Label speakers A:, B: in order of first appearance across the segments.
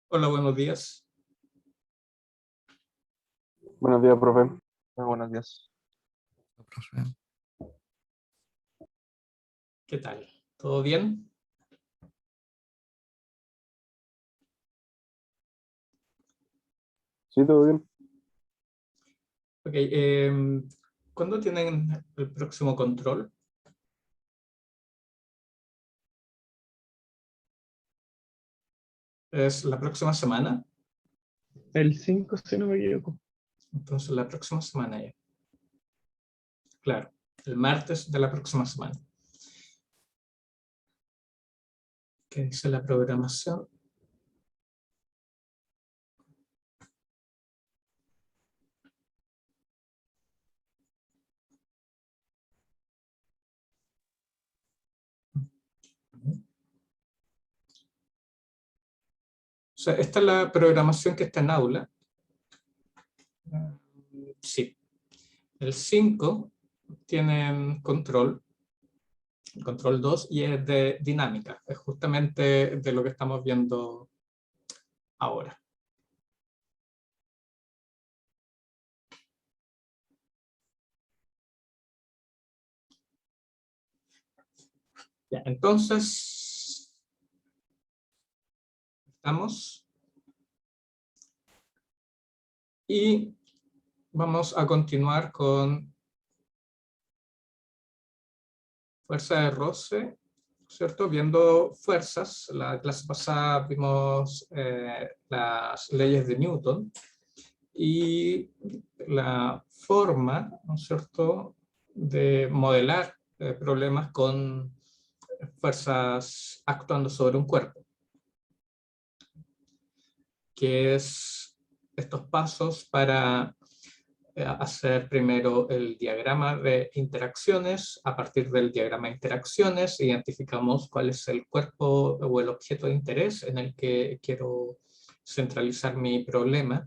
A: Hola, buenos días.
B: Buenos días, profe. Buenos días.
C: Profe.
A: ¿Qué tal? ¿Todo bien?
B: Sí, todo bien.
A: Ok, ¿cuándo tienen el próximo control? ¿Es la próxima semana?
D: El 5, si no me equivoco.
A: Entonces, la próxima semana ya. Claro, el martes de la próxima semana. ¿Qué dice la programación? O sea, esta es la programación que está en aula. Sí. El 5 tienen control 2, y es de dinámica. Es justamente de lo que estamos viendo ahora. Ya, entonces, estamos. Y vamos a continuar con fuerza de roce, ¿cierto? Viendo fuerzas. La clase pasada vimos las leyes de Newton y la forma, ¿no es cierto?, de modelar problemas con fuerzas actuando sobre un cuerpo, que es estos pasos para hacer primero el diagrama de interacciones. A partir del diagrama de interacciones identificamos cuál es el cuerpo o el objeto de interés en el que quiero centralizar mi problema.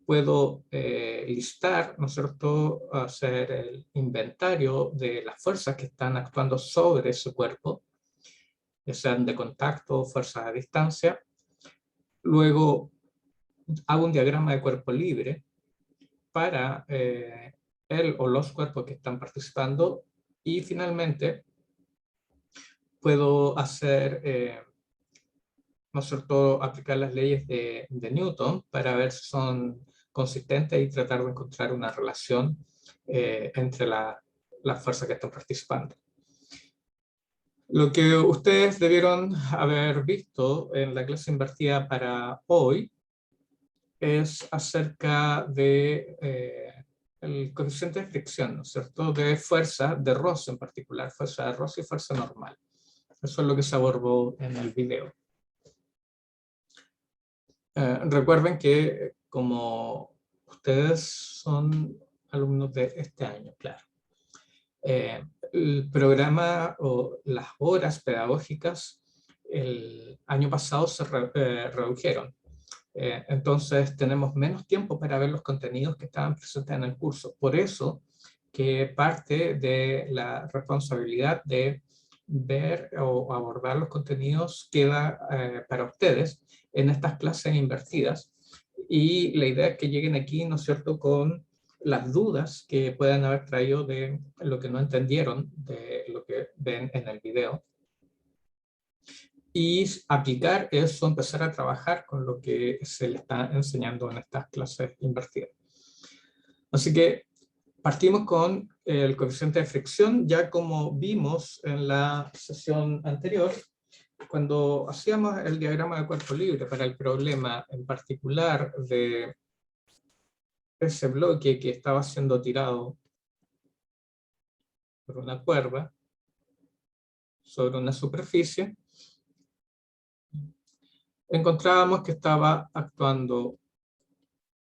A: Puedo listar, ¿no es cierto?, hacer el inventario de las fuerzas que están actuando sobre ese cuerpo, ya sean de contacto o fuerzas a distancia. Luego hago un diagrama de cuerpo libre para él o los cuerpos que están participando, y finalmente puedo hacer, ¿no es cierto?, aplicar las leyes de Newton para ver si son consistentes y tratar de encontrar una relación entre las fuerzas que están participando. Lo que ustedes debieron haber visto en la clase invertida para hoy es acerca de el coeficiente de fricción, ¿no es cierto?, de fuerza de roce en particular, fuerza de roce y fuerza normal. Eso es lo que se abordó en el video. Recuerden que como ustedes son alumnos de este año, claro, el programa o las horas pedagógicas el año pasado se redujeron. Entonces tenemos menos tiempo para ver los contenidos que estaban presentes en el curso. Por eso que parte de la responsabilidad de ver o abordar los contenidos queda para ustedes en estas clases invertidas. Y la idea es que lleguen aquí, ¿no es cierto?, con las dudas que puedan haber traído de lo que no entendieron de lo que ven en el video, y aplicar eso, empezar a trabajar con lo que se le está enseñando en estas clases invertidas. Así que partimos con el coeficiente de fricción. Ya como vimos en la sesión anterior, cuando hacíamos el diagrama de cuerpo libre para el problema en particular de ese bloque que estaba siendo tirado por una cuerda sobre una superficie, encontrábamos que estaba actuando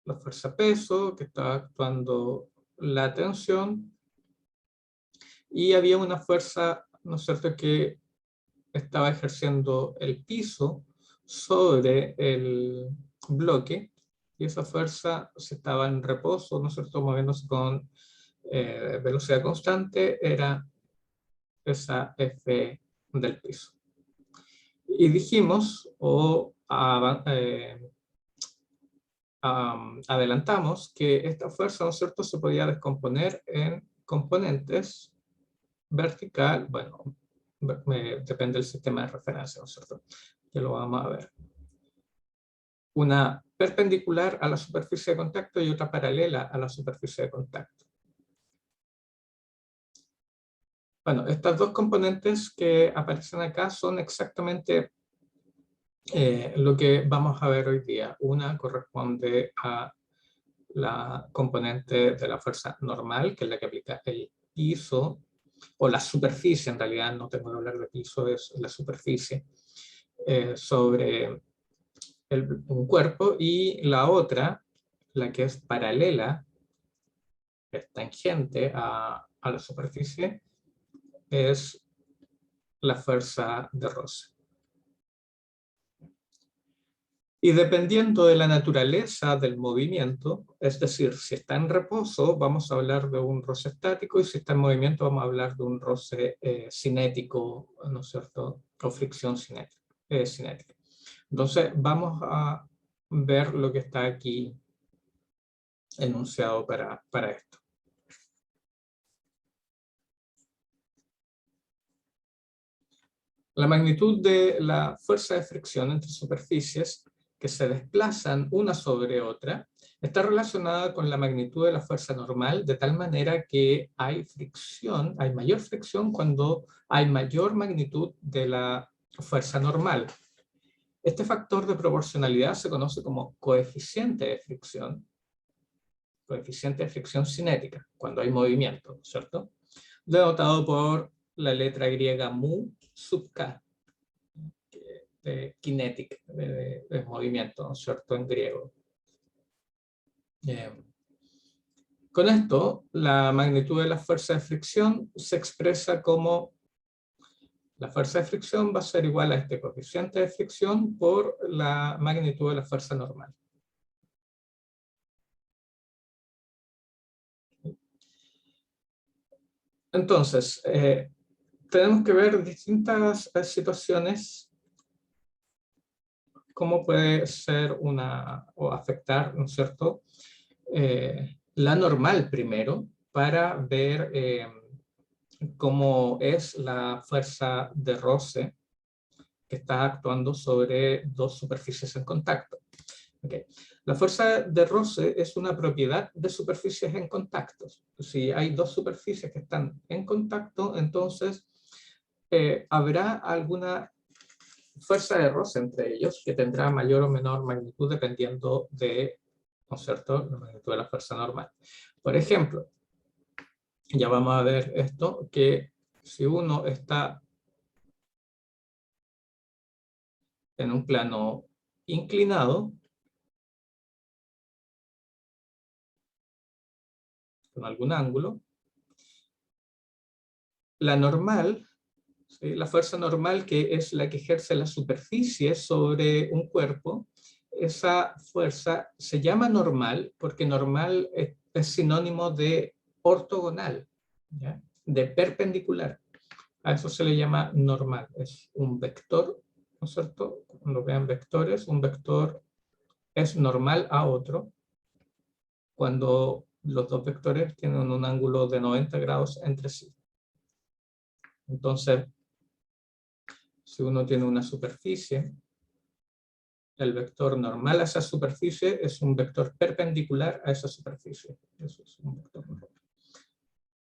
A: la fuerza peso, que estaba actuando la tensión, y había una fuerza, ¿no es cierto?, que estaba ejerciendo el piso sobre el bloque, y esa fuerza se estaba en reposo, ¿no es cierto?, moviéndose con velocidad constante, era esa F del piso. Y dijimos, o adelantamos que esta fuerza, ¿no es cierto?, se podía descomponer en componentes vertical, bueno, depende del sistema de referencia, ¿no es cierto?, que lo vamos a ver. Una perpendicular a la superficie de contacto y otra paralela a la superficie de contacto. Bueno, estas dos componentes que aparecen acá son exactamente lo que vamos a ver hoy día. Una corresponde a la componente de la fuerza normal, que es la que aplica el piso, o la superficie, en realidad no tengo que hablar de piso, es la superficie, sobre un cuerpo, y la otra, la que es paralela, es tangente a la superficie, es la fuerza de roce. Y dependiendo de la naturaleza del movimiento, es decir, si está en reposo, vamos a hablar de un roce estático, y si está en movimiento, vamos a hablar de un roce cinético, ¿no es cierto?, o fricción cinética. Entonces, vamos a ver lo que está aquí enunciado para esto. La magnitud de la fuerza de fricción entre superficies que se desplazan una sobre otra está relacionada con la magnitud de la fuerza normal, de tal manera que hay fricción, hay mayor fricción cuando hay mayor magnitud de la fuerza normal. Este factor de proporcionalidad se conoce como coeficiente de fricción cinética, cuando hay movimiento, ¿cierto?, denotado por la letra griega mu sub k, de kinetic, de movimiento, ¿no es cierto?, en griego. Con esto, la magnitud de la fuerza de fricción se expresa como la fuerza de fricción va a ser igual a este coeficiente de fricción por la magnitud de la fuerza normal. Entonces, tenemos que ver distintas situaciones, cómo puede ser o afectar, ¿no es cierto?, la normal primero, para ver cómo es la fuerza de roce que está actuando sobre dos superficies en contacto. Okay. La fuerza de roce es una propiedad de superficies en contacto. Si hay dos superficies que están en contacto, entonces habrá alguna fuerza de roce entre ellos que tendrá mayor o menor magnitud dependiendo de, ¿no es cierto?, la magnitud de la fuerza normal. Por ejemplo, ya vamos a ver esto, que si uno está en un plano inclinado, con algún ángulo, la normal, ¿sí?, la fuerza normal, que es la que ejerce la superficie sobre un cuerpo, esa fuerza se llama normal porque normal es sinónimo de ortogonal, ¿ya?, de perpendicular. A eso se le llama normal. Es un vector, ¿no es cierto? Cuando vean vectores, un vector es normal a otro cuando los dos vectores tienen un ángulo de 90 grados entre sí. Entonces, si uno tiene una superficie, el vector normal a esa superficie es un vector perpendicular a esa superficie. Eso es un vector normal.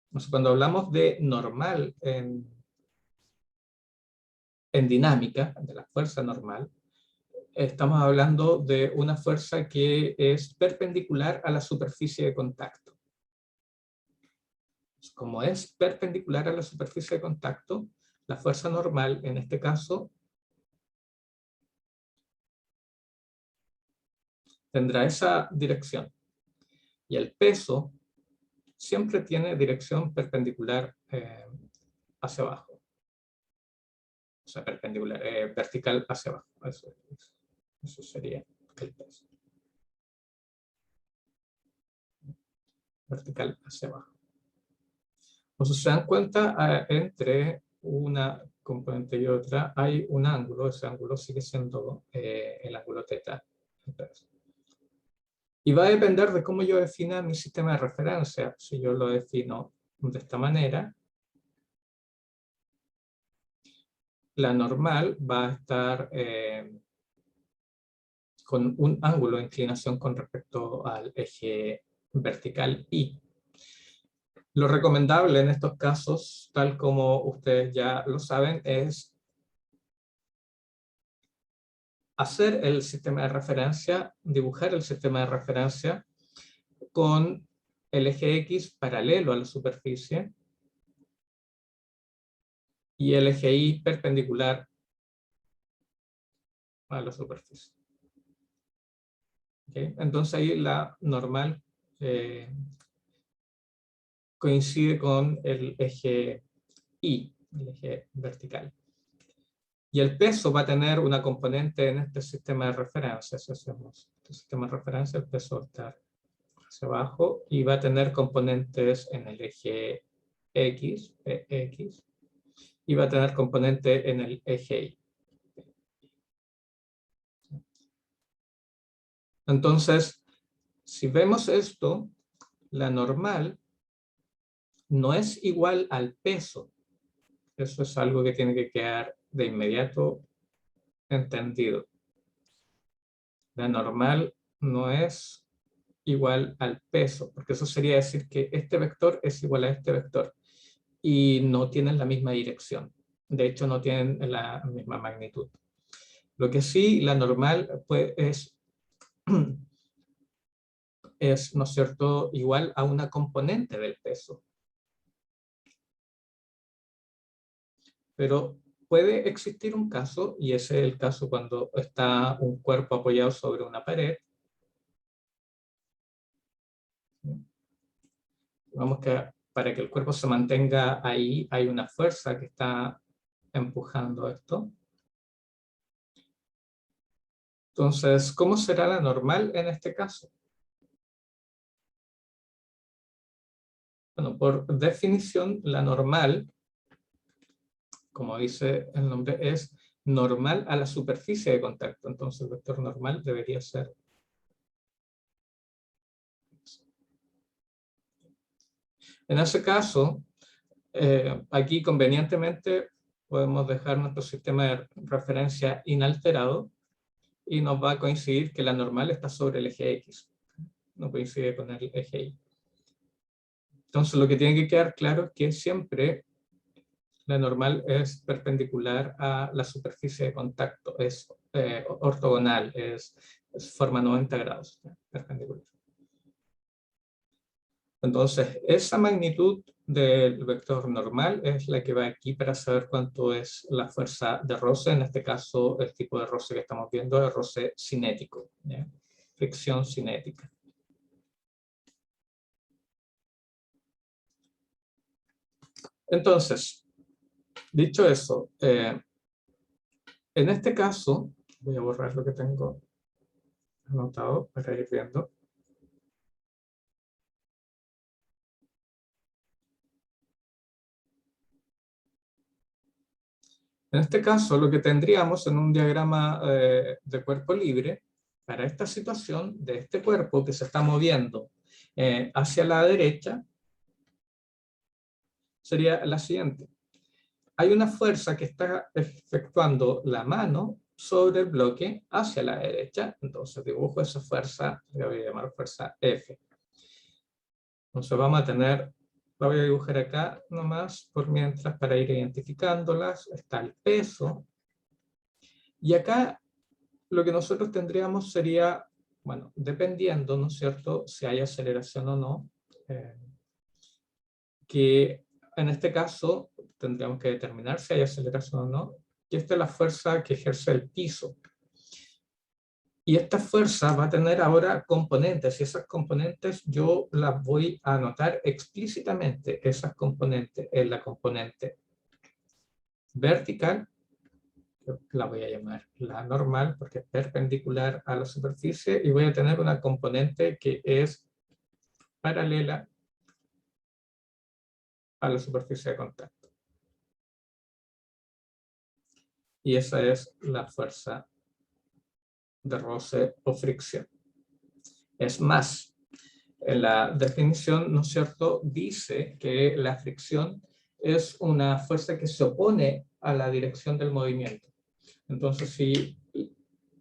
A: Entonces, cuando hablamos de normal en dinámica, de la fuerza normal, estamos hablando de una fuerza que es perpendicular a la superficie de contacto. Como es perpendicular a la superficie de contacto, la fuerza normal, en este caso, tendrá esa dirección. Y el peso siempre tiene dirección perpendicular hacia abajo. O sea, perpendicular, vertical hacia abajo. Eso sería el peso. Vertical hacia abajo. Entonces, se dan cuenta entre una componente y otra, hay un ángulo, ese ángulo sigue siendo el ángulo teta. Y va a depender de cómo yo defina mi sistema de referencia. Si yo lo defino de esta manera, la normal va a estar con un ángulo de inclinación con respecto al eje vertical Y. Lo recomendable en estos casos, tal como ustedes ya lo saben, es hacer el sistema de referencia, dibujar el sistema de referencia con el eje X paralelo a la superficie y el eje Y perpendicular a la superficie. ¿Okay? Entonces ahí la normal coincide con el eje Y, el eje vertical. Y el peso va a tener una componente en este sistema de referencia. Si hacemos este sistema de referencia, el peso va a estar hacia abajo y va a tener componentes en el eje X, X, y va a tener componente en el eje Y. Entonces, si vemos esto, la normal no es igual al peso. Eso es algo que tiene que quedar de inmediato entendido. La normal no es igual al peso, porque eso sería decir que este vector es igual a este vector y no tienen la misma dirección. De hecho, no tienen la misma magnitud. Lo que sí, la normal pues, es, ¿no es cierto?, igual a una componente del peso. Pero puede existir un caso, y ese es el caso cuando está un cuerpo apoyado sobre una pared. Vamos que para que el cuerpo se mantenga ahí hay una fuerza que está empujando esto. Entonces, ¿cómo será la normal en este caso? Bueno, por definición, la normal, como dice el nombre, es normal a la superficie de contacto. Entonces, el vector normal debería ser. En ese caso, aquí convenientemente podemos dejar nuestro sistema de referencia inalterado y nos va a coincidir que la normal está sobre el eje X. No coincide con el eje Y. Entonces, lo que tiene que quedar claro es que siempre la normal es perpendicular a la superficie de contacto, es ortogonal, forma 90 grados, perpendicular. Entonces, esa magnitud del vector normal es la que va aquí para saber cuánto es la fuerza de roce. En este caso, el tipo de roce que estamos viendo es roce cinético, ¿ya? Fricción cinética. Entonces, dicho eso, en este caso, voy a borrar lo que tengo anotado para ir viendo. En este caso, lo que tendríamos en un diagrama de cuerpo libre, para esta situación de este cuerpo que se está moviendo hacia la derecha, sería la siguiente. Hay una fuerza que está efectuando la mano sobre el bloque hacia la derecha, entonces dibujo esa fuerza, la voy a llamar fuerza F. Entonces vamos a tener, la voy a dibujar acá nomás por mientras para ir identificándolas. Está el peso. Y acá lo que nosotros tendríamos sería, bueno, dependiendo, ¿no es cierto?, si hay aceleración o no, que en este caso tendríamos que determinar si hay aceleración o no, y esta es la fuerza que ejerce el piso. Y esta fuerza va a tener ahora componentes, y esas componentes yo las voy a anotar explícitamente, esas componentes en la componente vertical, la voy a llamar la normal porque es perpendicular a la superficie, y voy a tener una componente que es paralela a la superficie de contacto. y esa es la fuerza de roce o fricción. Es más, en la definición, ¿no es cierto?, dice que la fricción es una fuerza que se opone a la dirección del movimiento. Entonces, si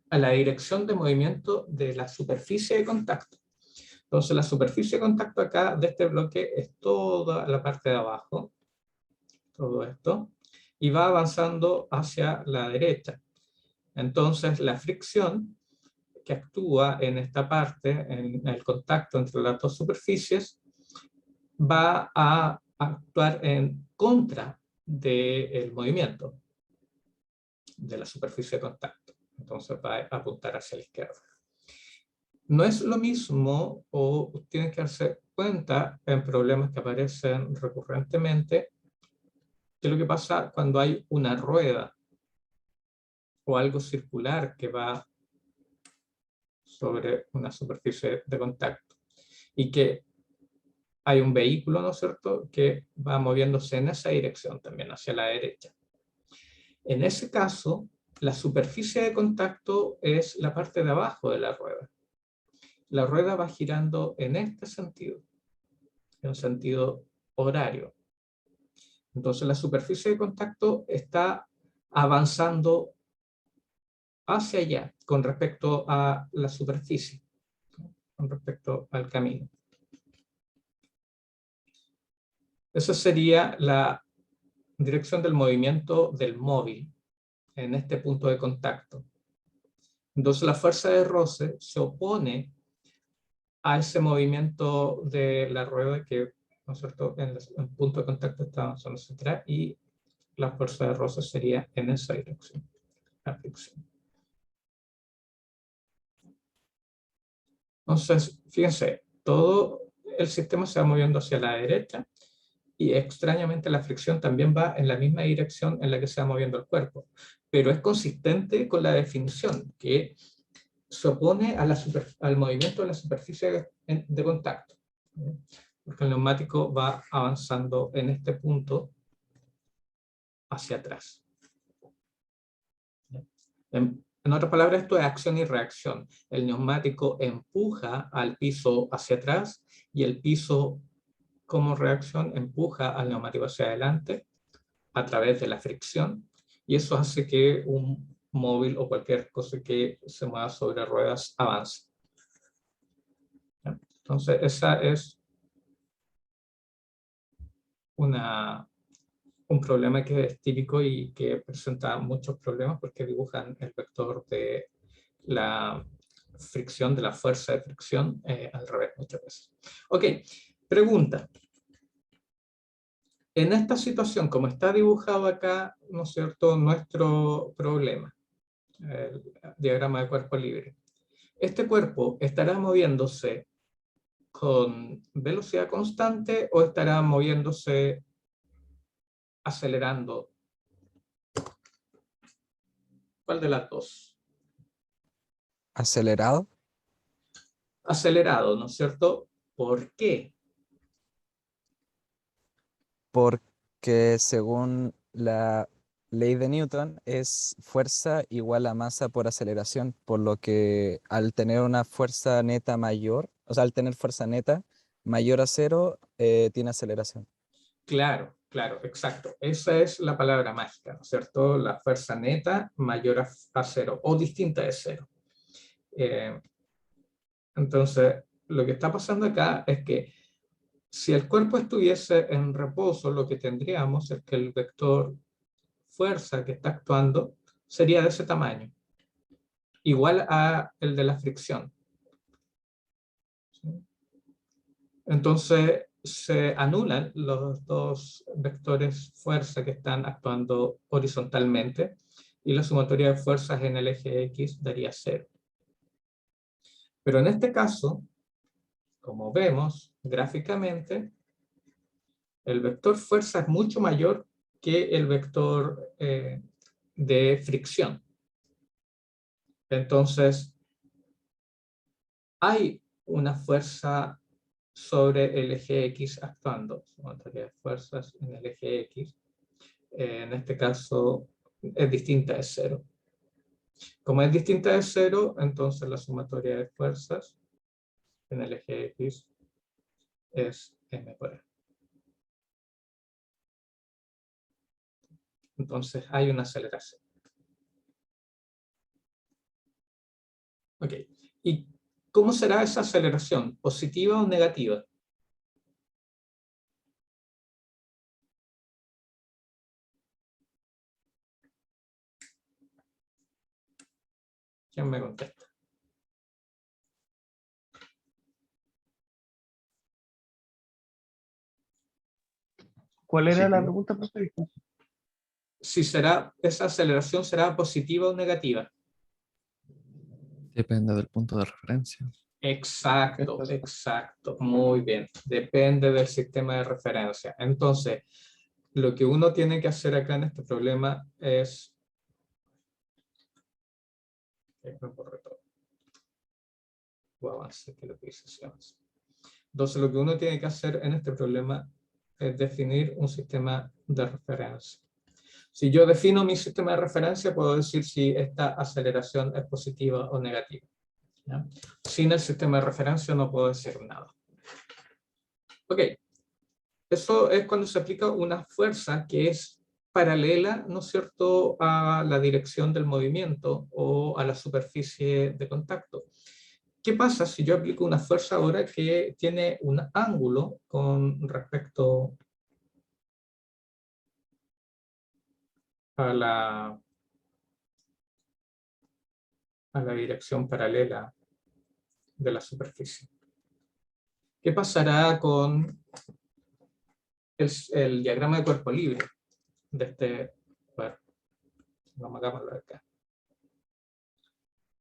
A: a la dirección de movimiento de la superficie de contacto. Entonces, la superficie de contacto acá de este bloque es toda la parte de abajo, todo esto, y va avanzando hacia la derecha. Entonces, la fricción que actúa en esta parte, en el contacto entre las dos superficies, va a actuar en contra del movimiento de la superficie de contacto. Entonces va a apuntar hacia la izquierda. No es lo mismo, o tienen que darse cuenta en problemas que aparecen recurrentemente, que lo que pasa cuando hay una rueda o algo circular que va sobre una superficie de contacto y que hay un vehículo, ¿no es cierto?, que va moviéndose en esa dirección también, hacia la derecha. En ese caso, la superficie de contacto es la parte de abajo de la rueda. La rueda va girando en este sentido, en sentido horario. Entonces la superficie de contacto está avanzando hacia allá con respecto a la superficie, con respecto al camino. Esa sería la dirección del movimiento del móvil en este punto de contacto. Entonces la fuerza de roce se opone a ese movimiento de la rueda que, ¿no es cierto?, en el punto de contacto está avanzando hacia atrás, y la fuerza de roce sería en esa dirección, la fricción. Entonces, fíjense, todo el sistema se va moviendo hacia la derecha y extrañamente la fricción también va en la misma dirección en la que se va moviendo el cuerpo, pero es consistente con la definición que se opone a al movimiento de la superficie de contacto, porque el neumático va avanzando en este punto hacia atrás. En otras palabras, esto es acción y reacción. El neumático empuja al piso hacia atrás y el piso, como reacción, empuja al neumático hacia adelante a través de la fricción, y eso hace que un móvil o cualquier cosa que se mueva sobre ruedas avance. Entonces, esa es un problema que es típico y que presenta muchos problemas porque dibujan el vector de la fricción, de la fuerza de fricción, al revés muchas veces. Ok, pregunta. En esta situación, como está dibujado acá, ¿no es cierto?, nuestro problema, el diagrama de cuerpo libre. ¿Este cuerpo estará moviéndose con velocidad constante o estará moviéndose acelerando? ¿Cuál de las dos?
C: ¿Acelerado?
A: Acelerado, ¿no es cierto? ¿Por qué?
C: Porque según la ley de Newton es fuerza igual a masa por aceleración, por lo que al tener una fuerza neta mayor, o sea, al tener fuerza neta mayor a cero, tiene aceleración.
A: Claro, claro, exacto. Esa es la palabra mágica, ¿no es cierto? La fuerza neta mayor a cero o distinta de cero. Entonces, lo que está pasando acá es que si el cuerpo estuviese en reposo, lo que tendríamos es que el vector fuerza que está actuando sería de ese tamaño, igual a el de la fricción. ¿Sí? Entonces, se anulan los dos vectores fuerza que están actuando horizontalmente y la sumatoria de fuerzas en el eje X daría 0. Pero en este caso, como vemos gráficamente, el vector fuerza es mucho mayor que el vector de fricción. Entonces, hay una fuerza sobre el eje X actuando, sumatoria de fuerzas en el eje X. En este caso, es distinta de 0. Como es distinta de 0, entonces la sumatoria de fuerzas en el eje X es m por e. Entonces hay una aceleración. Ok. ¿Y cómo será esa aceleración? ¿Positiva o negativa? ¿Quién me contesta?
D: ¿Cuál era la
B: Positivo.
D: pregunta, profe?
A: Si esa aceleración será positiva o negativa.
C: Depende del punto de referencia.
A: Exacto,
B: Esto es-
A: exacto. Muy bien. Depende del sistema de referencia. Entonces, lo que uno tiene que hacer acá en este problema es... Entonces, lo que uno tiene que hacer en este problema es definir un sistema de referencia. Si yo defino mi sistema de referencia, puedo decir si esta aceleración es positiva o negativa, ¿ya? Sin el sistema de referencia no puedo decir nada. Ok, eso es cuando se aplica una fuerza que es paralela, ¿no es cierto?, a la dirección del movimiento o a la superficie de contacto. ¿Qué pasa si yo aplico una fuerza ahora que tiene un ángulo con respecto a la dirección paralela de la superficie? ¿Qué pasará con el diagrama de cuerpo libre de este cuerpo? Vamos a verlo acá.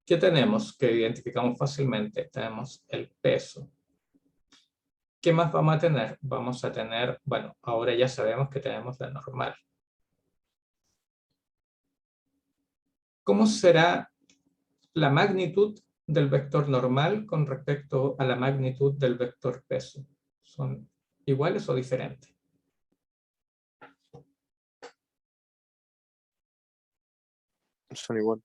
A: ¿Qué tenemos que identificamos fácilmente? Tenemos el peso. ¿Qué más vamos a tener? Vamos a tener, bueno, ahora ya sabemos que tenemos la normal. ¿Cómo será la magnitud del vector normal con respecto a la magnitud del vector peso? ¿Son iguales o diferentes?
B: Son igual.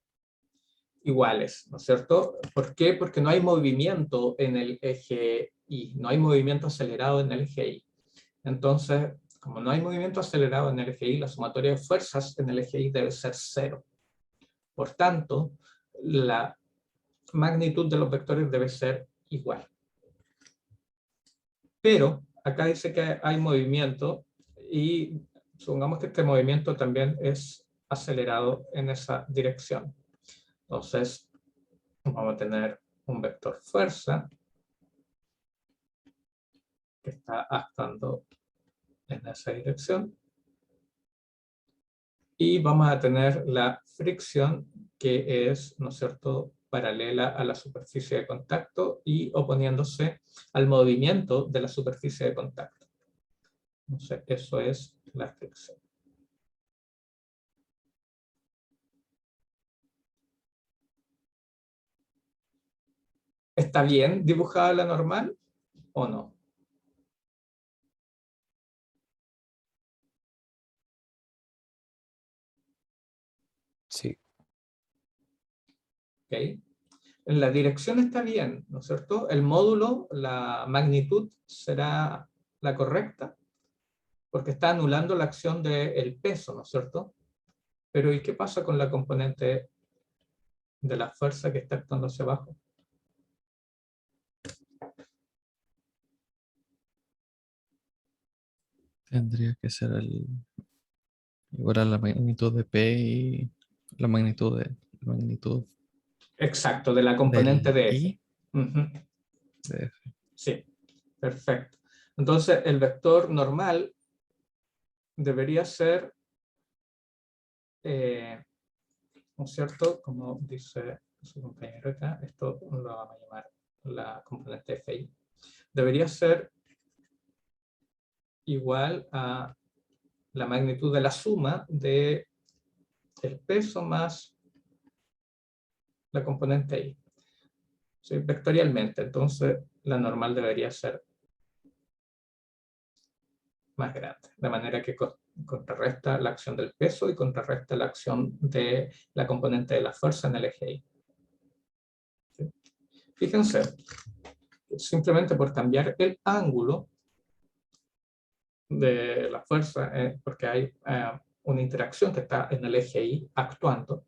A: Iguales, ¿no es cierto? ¿Por qué? Porque no hay movimiento en el eje Y, no hay movimiento acelerado en el eje Y. Entonces, como no hay movimiento acelerado en el eje Y, la sumatoria de fuerzas en el eje Y debe ser 0. Por tanto, la magnitud de los vectores debe ser igual. Pero acá dice que hay movimiento y supongamos que este movimiento también es acelerado en esa dirección. Entonces, vamos a tener un vector fuerza que está actuando en esa dirección. Y vamos a tener la fricción que es, ¿no es cierto?, paralela a la superficie de contacto y oponiéndose al movimiento de la superficie de contacto. Entonces, eso es la fricción. ¿Está bien dibujada la normal o no?
C: Sí.
A: ¿Okay? En la dirección está bien, ¿no es cierto? El módulo, la magnitud será la correcta, porque está anulando la acción del peso, ¿no es cierto? Pero ¿y qué pasa con la componente de la fuerza que está actuando hacia abajo?
C: Tendría que ser igual a la magnitud de P y la magnitud
A: Exacto, de la componente
C: del
A: de F.
C: I
A: Ujú.
C: de F.
A: Sí, perfecto. Entonces, el vector normal debería ser, ¿no es cierto? Como dice su compañero acá, esto lo vamos a llamar la componente FI. Debería ser igual a la magnitud de la suma de el peso más la componente I. ¿Sí? Vectorialmente, entonces la normal debería ser más grande, de manera que Contrarresta la acción del peso y contrarresta la acción de la componente de la fuerza en el eje Y. ¿Sí? Fíjense, simplemente por cambiar el ángulo de la fuerza, porque hay una interacción que está en el eje Y actuando,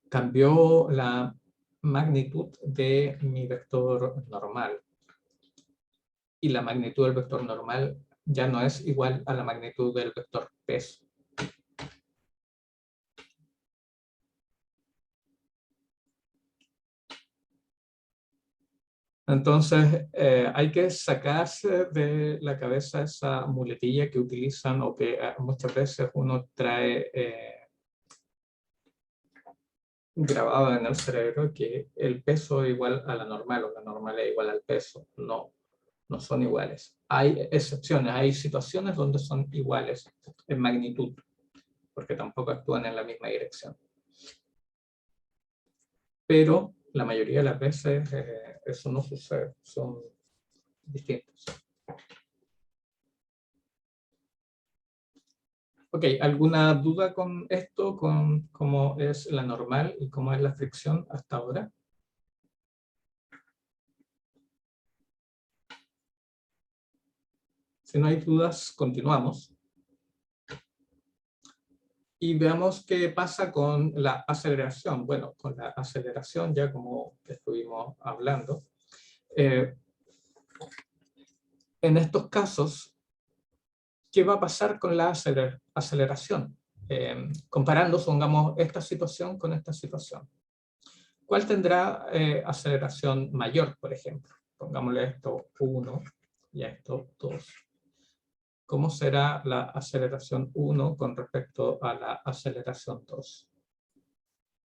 A: cambió la magnitud de mi vector normal. Y la magnitud del vector normal ya no es igual a la magnitud del vector peso. Entonces, hay que sacarse de la cabeza esa muletilla que utilizan o que muchas veces uno trae grabado en el cerebro, que el peso es igual a la normal o la normal es igual al peso. No, no son iguales. Hay excepciones, hay situaciones donde son iguales en magnitud, porque tampoco actúan en la misma dirección. Pero la mayoría de las veces eso no sucede, son distintos. Ok, ¿alguna duda con esto, con cómo es la normal y cómo es la fricción hasta ahora? Si no hay dudas, continuamos. Y veamos qué pasa con la aceleración. Bueno, con la aceleración, ya como estuvimos hablando, en estos casos, ¿qué va a pasar con la aceleración? Comparando, supongamos, esta situación con esta situación. ¿Cuál tendrá aceleración mayor, por ejemplo? Pongámosle esto 1 y a esto 2. ¿Cómo será la aceleración 1 con respecto a la aceleración 2?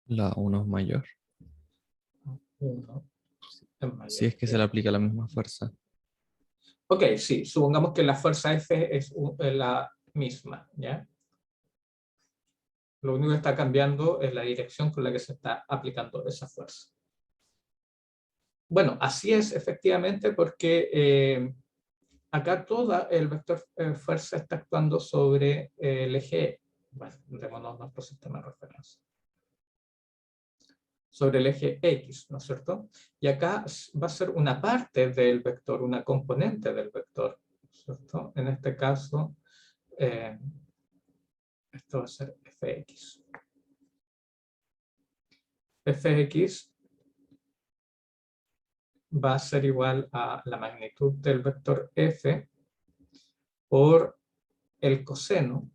C: La 1 es mayor.
A: 1 es mayor.
C: Si es que se le aplica la misma fuerza.
A: Ok, sí, supongamos que la fuerza F es la misma, ¿ya? Lo único que está cambiando es la dirección con la que se está aplicando esa fuerza. Bueno, así es efectivamente porque acá todo el vector fuerza está actuando sobre el eje, bueno, démonos nuestro sistema de referencia, sobre el eje X, ¿no es cierto? Y acá va a ser una parte del vector, una componente del vector, ¿no es cierto? En este caso, esto va a ser fx. Fx va a ser igual a la magnitud del vector f por el coseno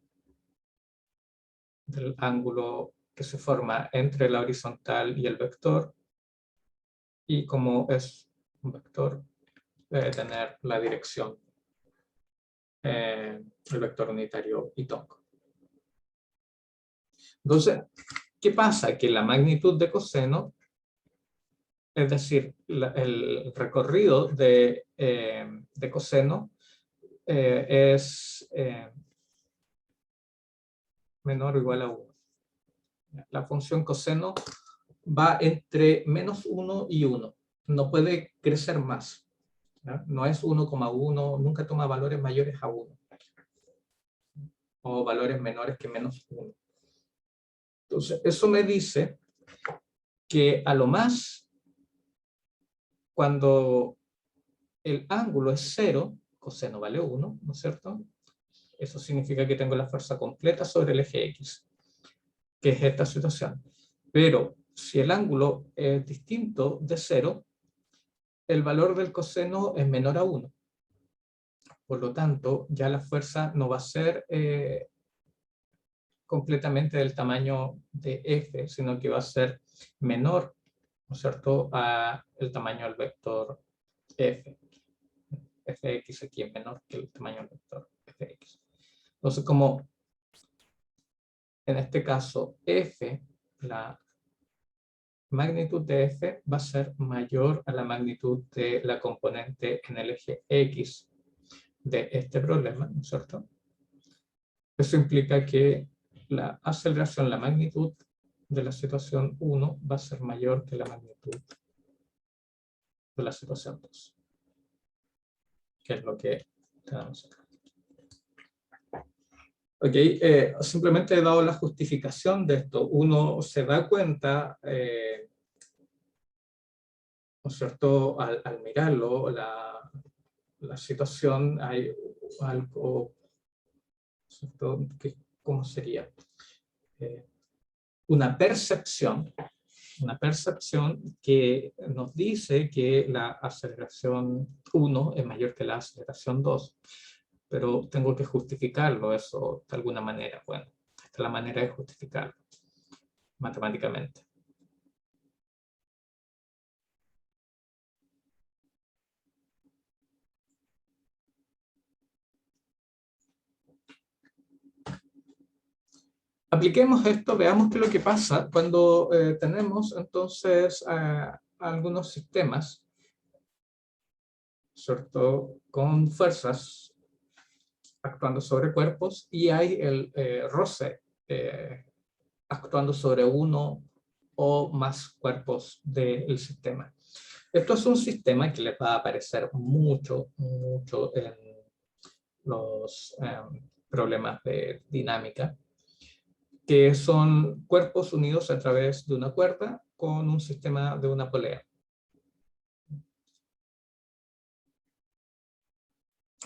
A: del ángulo que se forma entre la horizontal y el vector, y como es un vector, debe tener la dirección, el vector unitario y tonco. Entonces, ¿qué pasa? Que la magnitud de coseno, es decir, el recorrido de coseno es menor o igual a 1. La función coseno va entre menos 1 y 1. No puede crecer más. ¿Ya? No es 1,1, nunca toma valores mayores a 1. O valores menores que menos 1. Entonces, eso me dice que a lo más, cuando el ángulo es 0, coseno vale 1, ¿no es cierto? Eso significa que tengo la fuerza completa sobre el eje X, que es esta situación. Pero si el ángulo es distinto de 0, el valor del coseno es menor a 1. Por lo tanto, ya la fuerza no va a ser completamente del tamaño de f, sino que va a ser menor, ¿no es cierto?, a el tamaño del vector f. Fx aquí es menor que el tamaño del vector fx. Entonces, como en este caso f, la magnitud de f va a ser mayor a la magnitud de la componente en el eje x de este problema, ¿no es cierto? Eso implica que la aceleración, la magnitud de la situación 1 va a ser mayor que la magnitud de la situación 2, que es lo que tenemos acá. Ok, simplemente he dado la justificación de esto. Uno se da cuenta, ¿no es cierto?, al mirarlo, la situación, hay algo, ¿no es cierto?, ¿cómo sería? Una percepción que nos dice que la aceleración 1 es mayor que la aceleración 2, pero tengo que justificarlo eso de alguna manera. Bueno, esta es la manera de justificarlo matemáticamente. Apliquemos esto, veamos qué es lo que pasa cuando tenemos entonces algunos sistemas, ¿cierto?, con fuerzas actuando sobre cuerpos y hay el roce actuando sobre uno o más cuerpos del sistema. Esto es un sistema que les va a aparecer mucho en los problemas de dinámica, que son cuerpos unidos a través de una cuerda con un sistema de una polea.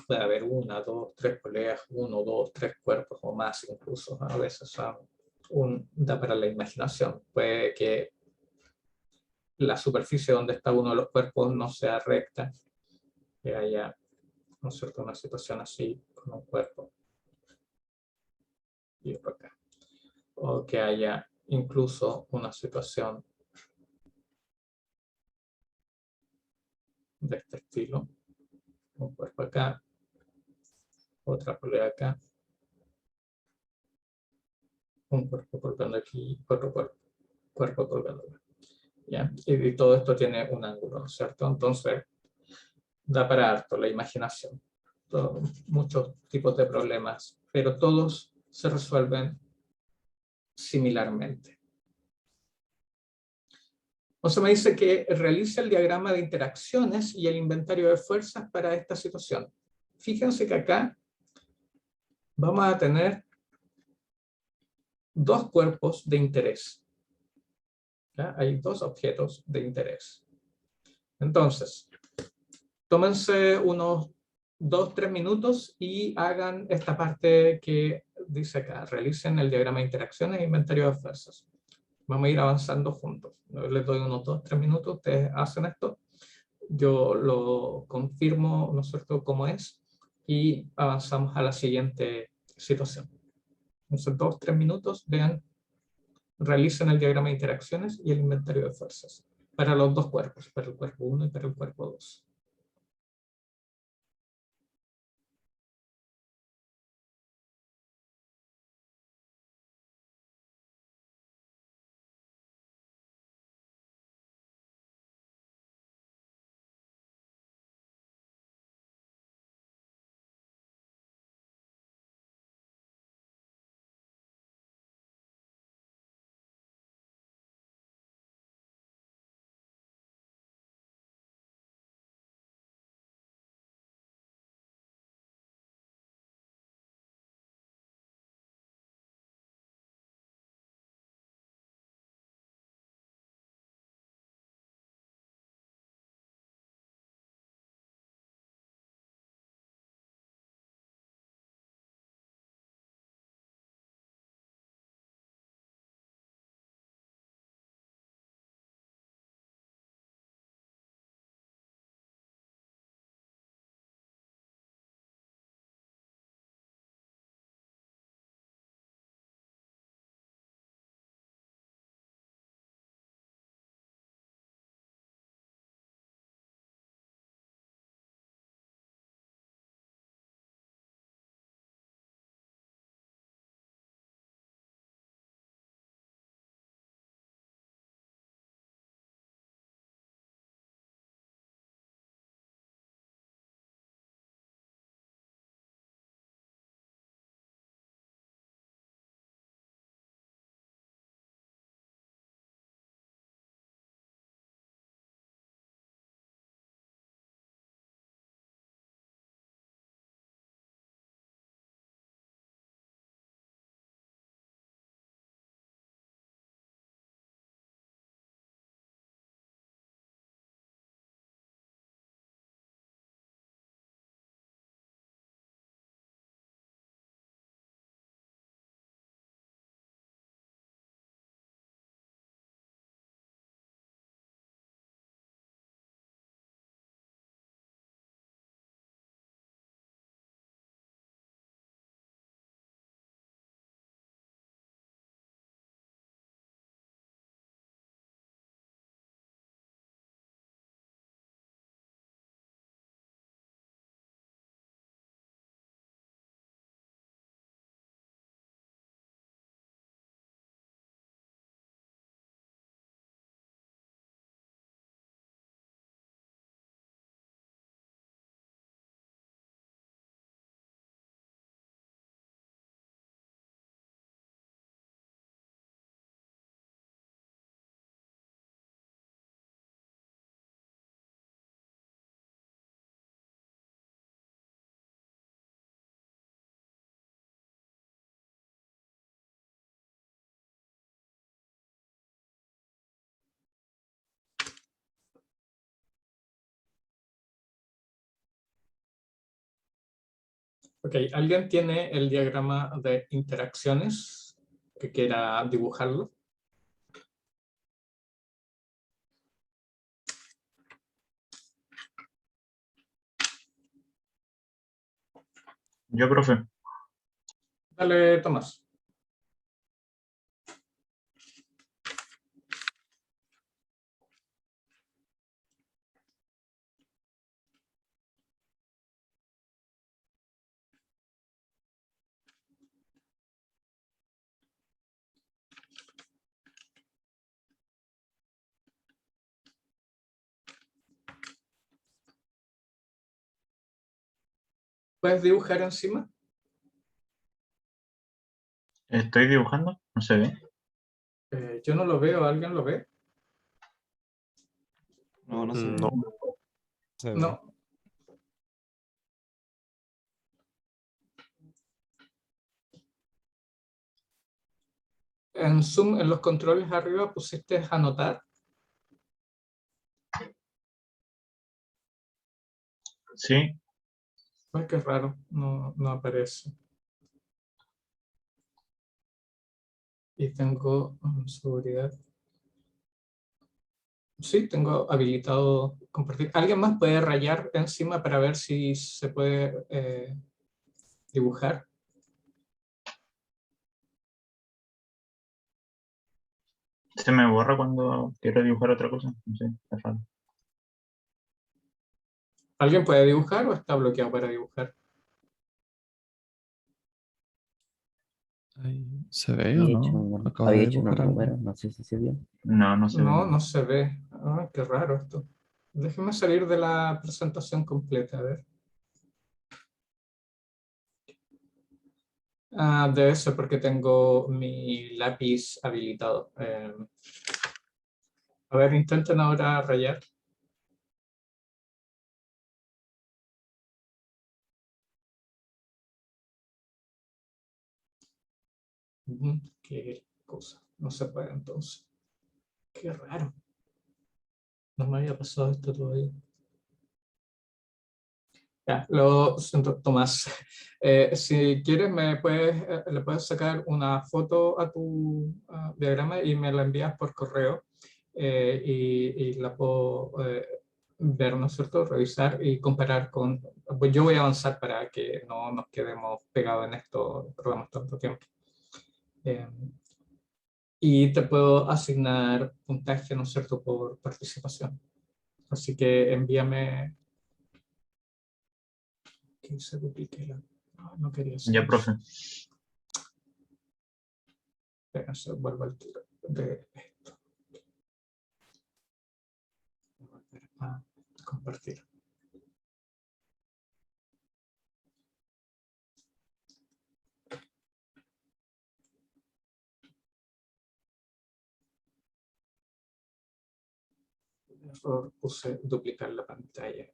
A: Puede haber una, dos, tres poleas, uno, dos, tres cuerpos o más incluso. A veces da para la imaginación. Puede que la superficie donde está uno de los cuerpos no sea recta, que haya, ¿no es cierto?, una situación así con un cuerpo y otro acá. O que haya incluso una situación de este estilo. Un cuerpo acá, otra polea acá, un cuerpo colgando aquí, otro cuerpo colgando acá. ¿Ya? Y todo esto tiene un ángulo, ¿cierto? Entonces, da para harto la imaginación. Muchos tipos de problemas, pero todos se resuelven similarmente. Entonces me dice que realice el diagrama de interacciones y el inventario de fuerzas para esta situación. Fíjense que acá vamos a tener dos cuerpos de interés. ¿Ya? Hay dos objetos de interés. Entonces, tómense unos 2-3 minutos y hagan esta parte que dice acá. Realicen el diagrama de interacciones e inventario de fuerzas. Vamos a ir avanzando juntos. Les doy unos 2-3 minutos, ustedes hacen esto. Yo lo confirmo, ¿no es cierto?, cómo es, y avanzamos a la siguiente situación. Entonces, 2-3 minutos, vean, realicen el diagrama de interacciones y el inventario de fuerzas para los dos cuerpos, para el cuerpo 1 y para el cuerpo 2. Ok, ¿alguien tiene el diagrama de interacciones que quiera dibujarlo?
E: Yo, profe.
A: Dale, Tomás. ¿Puedes dibujar encima?
E: Estoy dibujando, no se ve.
A: Yo no lo veo, ¿alguien lo ve?
F: No, no se ve.
B: No.
C: Se ve.
A: No. En Zoom, en los controles arriba, pusiste anotar.
E: Sí,
A: Ay, qué raro, no aparece. Y tengo seguridad. Sí, tengo habilitado compartir. ¿Alguien más puede rayar encima para ver si se puede dibujar?
E: se me borra cuando quiero dibujar otra cosa. No sé, es raro.
A: ¿Alguien puede dibujar o está bloqueado para dibujar?
F: Ahí, ¿se ve o no? Acabo de
G: Había hecho unos
F: dibujar algo.
G: números, no sé si se vio.
E: No, no se ve.
A: No, no se ve. Ah, qué raro esto. Déjeme salir de la presentación completa, a ver. Ah, debe ser porque tengo mi lápiz habilitado. A ver, intenten ahora rayar. Qué cosa. No se puede entonces. Qué raro. No me había pasado esto todavía. Ya, lo siento, Tomás. Si quieres, le puedes sacar una foto a tu diagrama y me la envías por correo y la puedo ver, ¿no es cierto? Revisar y comparar con... Pues yo voy a avanzar para que no nos quedemos pegados en esto, perdamos tanto tiempo. Eh, y te puedo asignar puntaje, ¿no es cierto?, por participación. Así que envíame... Que se duplique la... No quería hacer
E: Ya,
A: eso.
E: profe.
A: Espérense, vuelvo al tiro de esto. Volver a compartir. Error, puse duplicar la pantalla.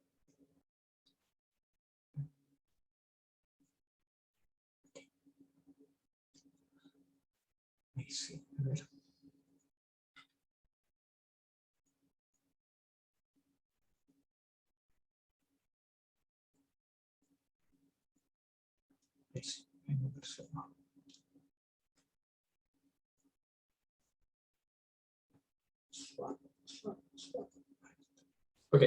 A: Ahí sí, a ver. Ahí sí, ahí me apareció. Swap, swap, swap. Ok,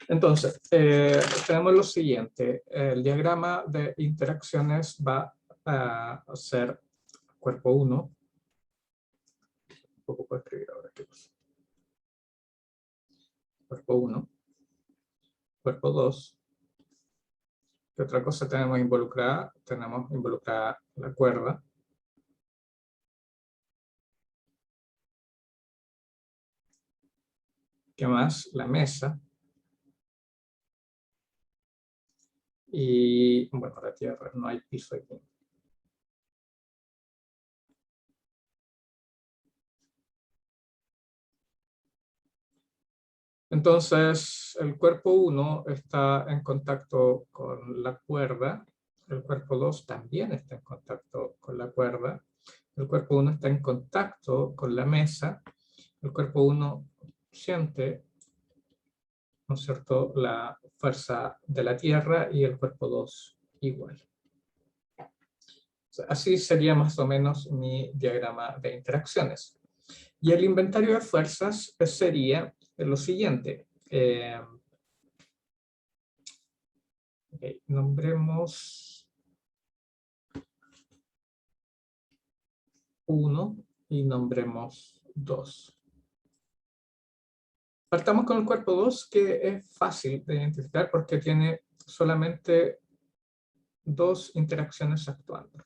A: entonces, tenemos lo siguiente. El diagrama de interacciones va a ser cuerpo 1. Un poco puedo escribir ahora qué cosa. Cuerpo 1. Cuerpo 2. ¿Qué otra cosa tenemos involucrada? Tenemos involucrada la cuerda. ¿Qué más? La mesa. Y, bueno, la tierra, no hay piso aquí. Entonces, el cuerpo 1 está en contacto con la cuerda. El cuerpo 2 también está en contacto con la cuerda. El cuerpo 1 está en contacto con la mesa. El cuerpo 1 siente, ¿no es cierto?, la fuerza de la tierra y el cuerpo 2 igual. Así sería más o menos mi diagrama de interacciones. Y el inventario de fuerzas sería lo siguiente. Nombremos 1 y nombremos 2. Partamos con el cuerpo 2, que es fácil de identificar porque tiene solamente 2 interacciones actuando.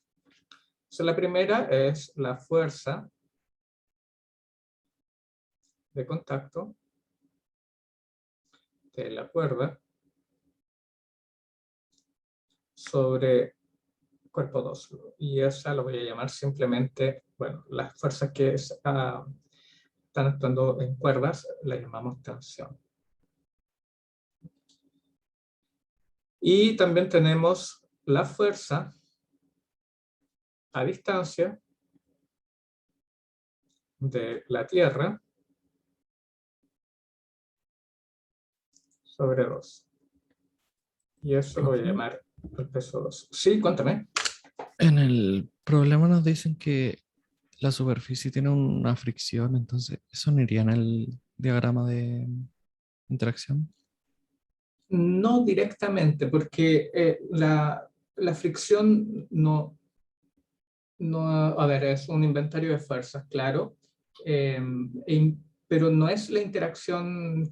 A: Entonces, la primera es la fuerza de contacto de la cuerda sobre cuerpo 2. Y esa lo voy a llamar simplemente, bueno, las fuerzas que están actuando en cuerdas, la llamamos tensión. Y también tenemos la fuerza a distancia de la Tierra sobre 2. Y eso lo voy a llamar el peso 2. Sí, cuéntame.
F: En el problema nos dicen que la superficie tiene una fricción, entonces eso no iría en el diagrama de interacción.
A: No directamente, porque la fricción no, a ver, es un inventario de fuerzas, claro, pero no es la interacción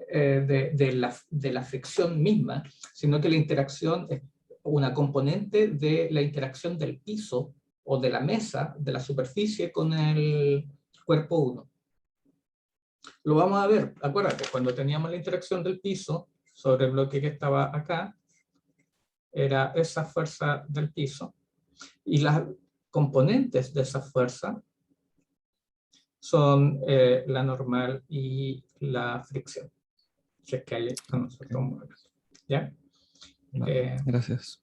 A: de la fricción misma, sino que la interacción es una componente de la interacción del piso o de la mesa, de la superficie con el cuerpo 1. Lo vamos a ver, acuérdate, cuando teníamos la interacción del piso sobre el bloque que estaba acá, era esa fuerza del piso, y las componentes de esa fuerza son la normal y la fricción. Si es que hay a nosotros un movimiento. ¿Ya?
F: Vale, gracias.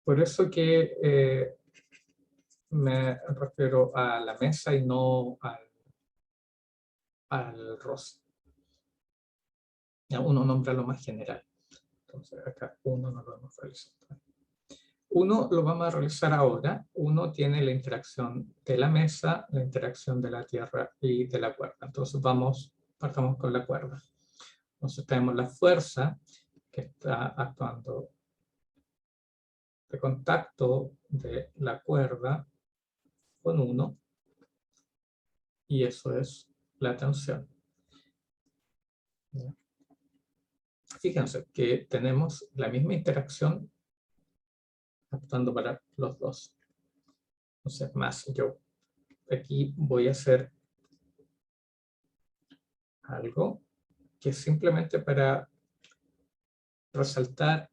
A: Por eso que me refiero a la mesa y no al roce. Ya, uno nombra lo más general. Entonces acá uno no lo vamos a realizar. Uno lo vamos a realizar ahora. Uno tiene la interacción de la mesa, la interacción de la tierra y de la cuerda. Entonces partamos con la cuerda. Entonces tenemos la fuerza que está actuando de contacto de la cuerda con uno, y eso es la tensión. Fíjense que tenemos la misma interacción actuando para los dos. Entonces, más yo aquí voy a hacer algo que es simplemente para resaltar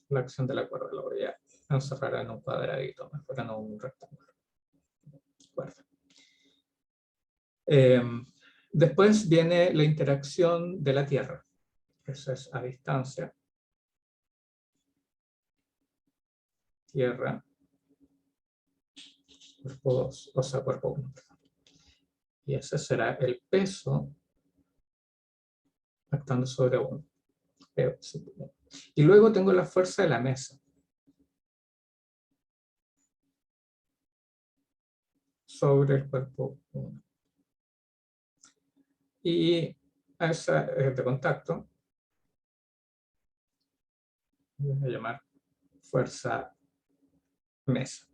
A: la acción de la cuerda. Lo voy a encerrar en un cuadradito, mejor en un rectángulo. Cuerda. Después viene la interacción de la Tierra. Eso es a distancia. Tierra. Cuerpo 2, o sea, cuerpo 1. Y ese será el peso actuando sobre 1. Y luego tengo la fuerza de la mesa sobre el cuerpo 1. Y a esa de contacto voy a llamar fuerza mesa.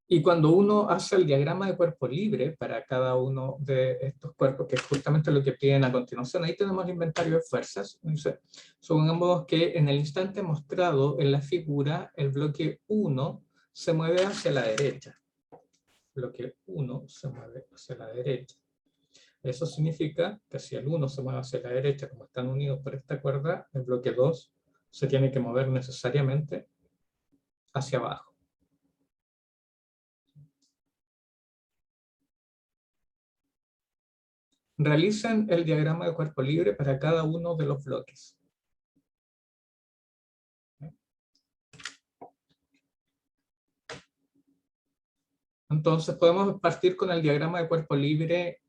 A: Y cuando uno hace el diagrama de cuerpo libre para cada uno de estos cuerpos, que es justamente lo que piden a continuación, ahí tenemos el inventario de fuerzas. Entonces, supongamos que en el instante mostrado en la figura, el bloque 1 se mueve hacia la derecha. Bloque 1 se mueve hacia la derecha. Eso significa que si el 1 se mueve hacia la derecha, como están unidos por esta cuerda, el bloque 2 se tiene que mover necesariamente hacia abajo. Realicen el diagrama de cuerpo libre para cada uno de los bloques. Entonces podemos partir con el diagrama de cuerpo libre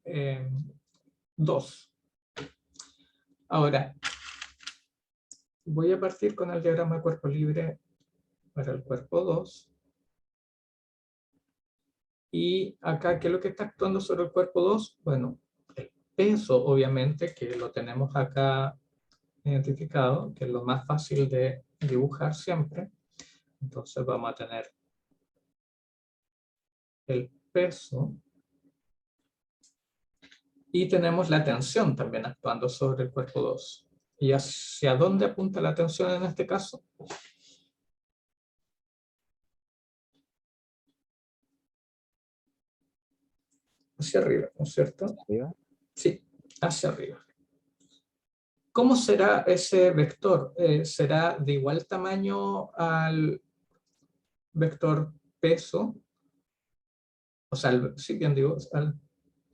A: 2. Ahora, voy a partir con el diagrama de cuerpo libre para el cuerpo 2. Y acá, ¿qué es lo que está actuando sobre el cuerpo 2? Bueno, el peso, obviamente, que lo tenemos acá identificado, que es lo más fácil de dibujar siempre. Entonces vamos a tener el peso. Y tenemos la tensión también actuando sobre el cuerpo 2. ¿Y hacia dónde apunta la tensión en este caso? Hacia arriba, ¿no es cierto?
C: ¿Arriba?
A: Sí, hacia arriba. ¿Cómo será ese vector? ¿Será de igual tamaño al vector peso? O sea, sí, bien digo,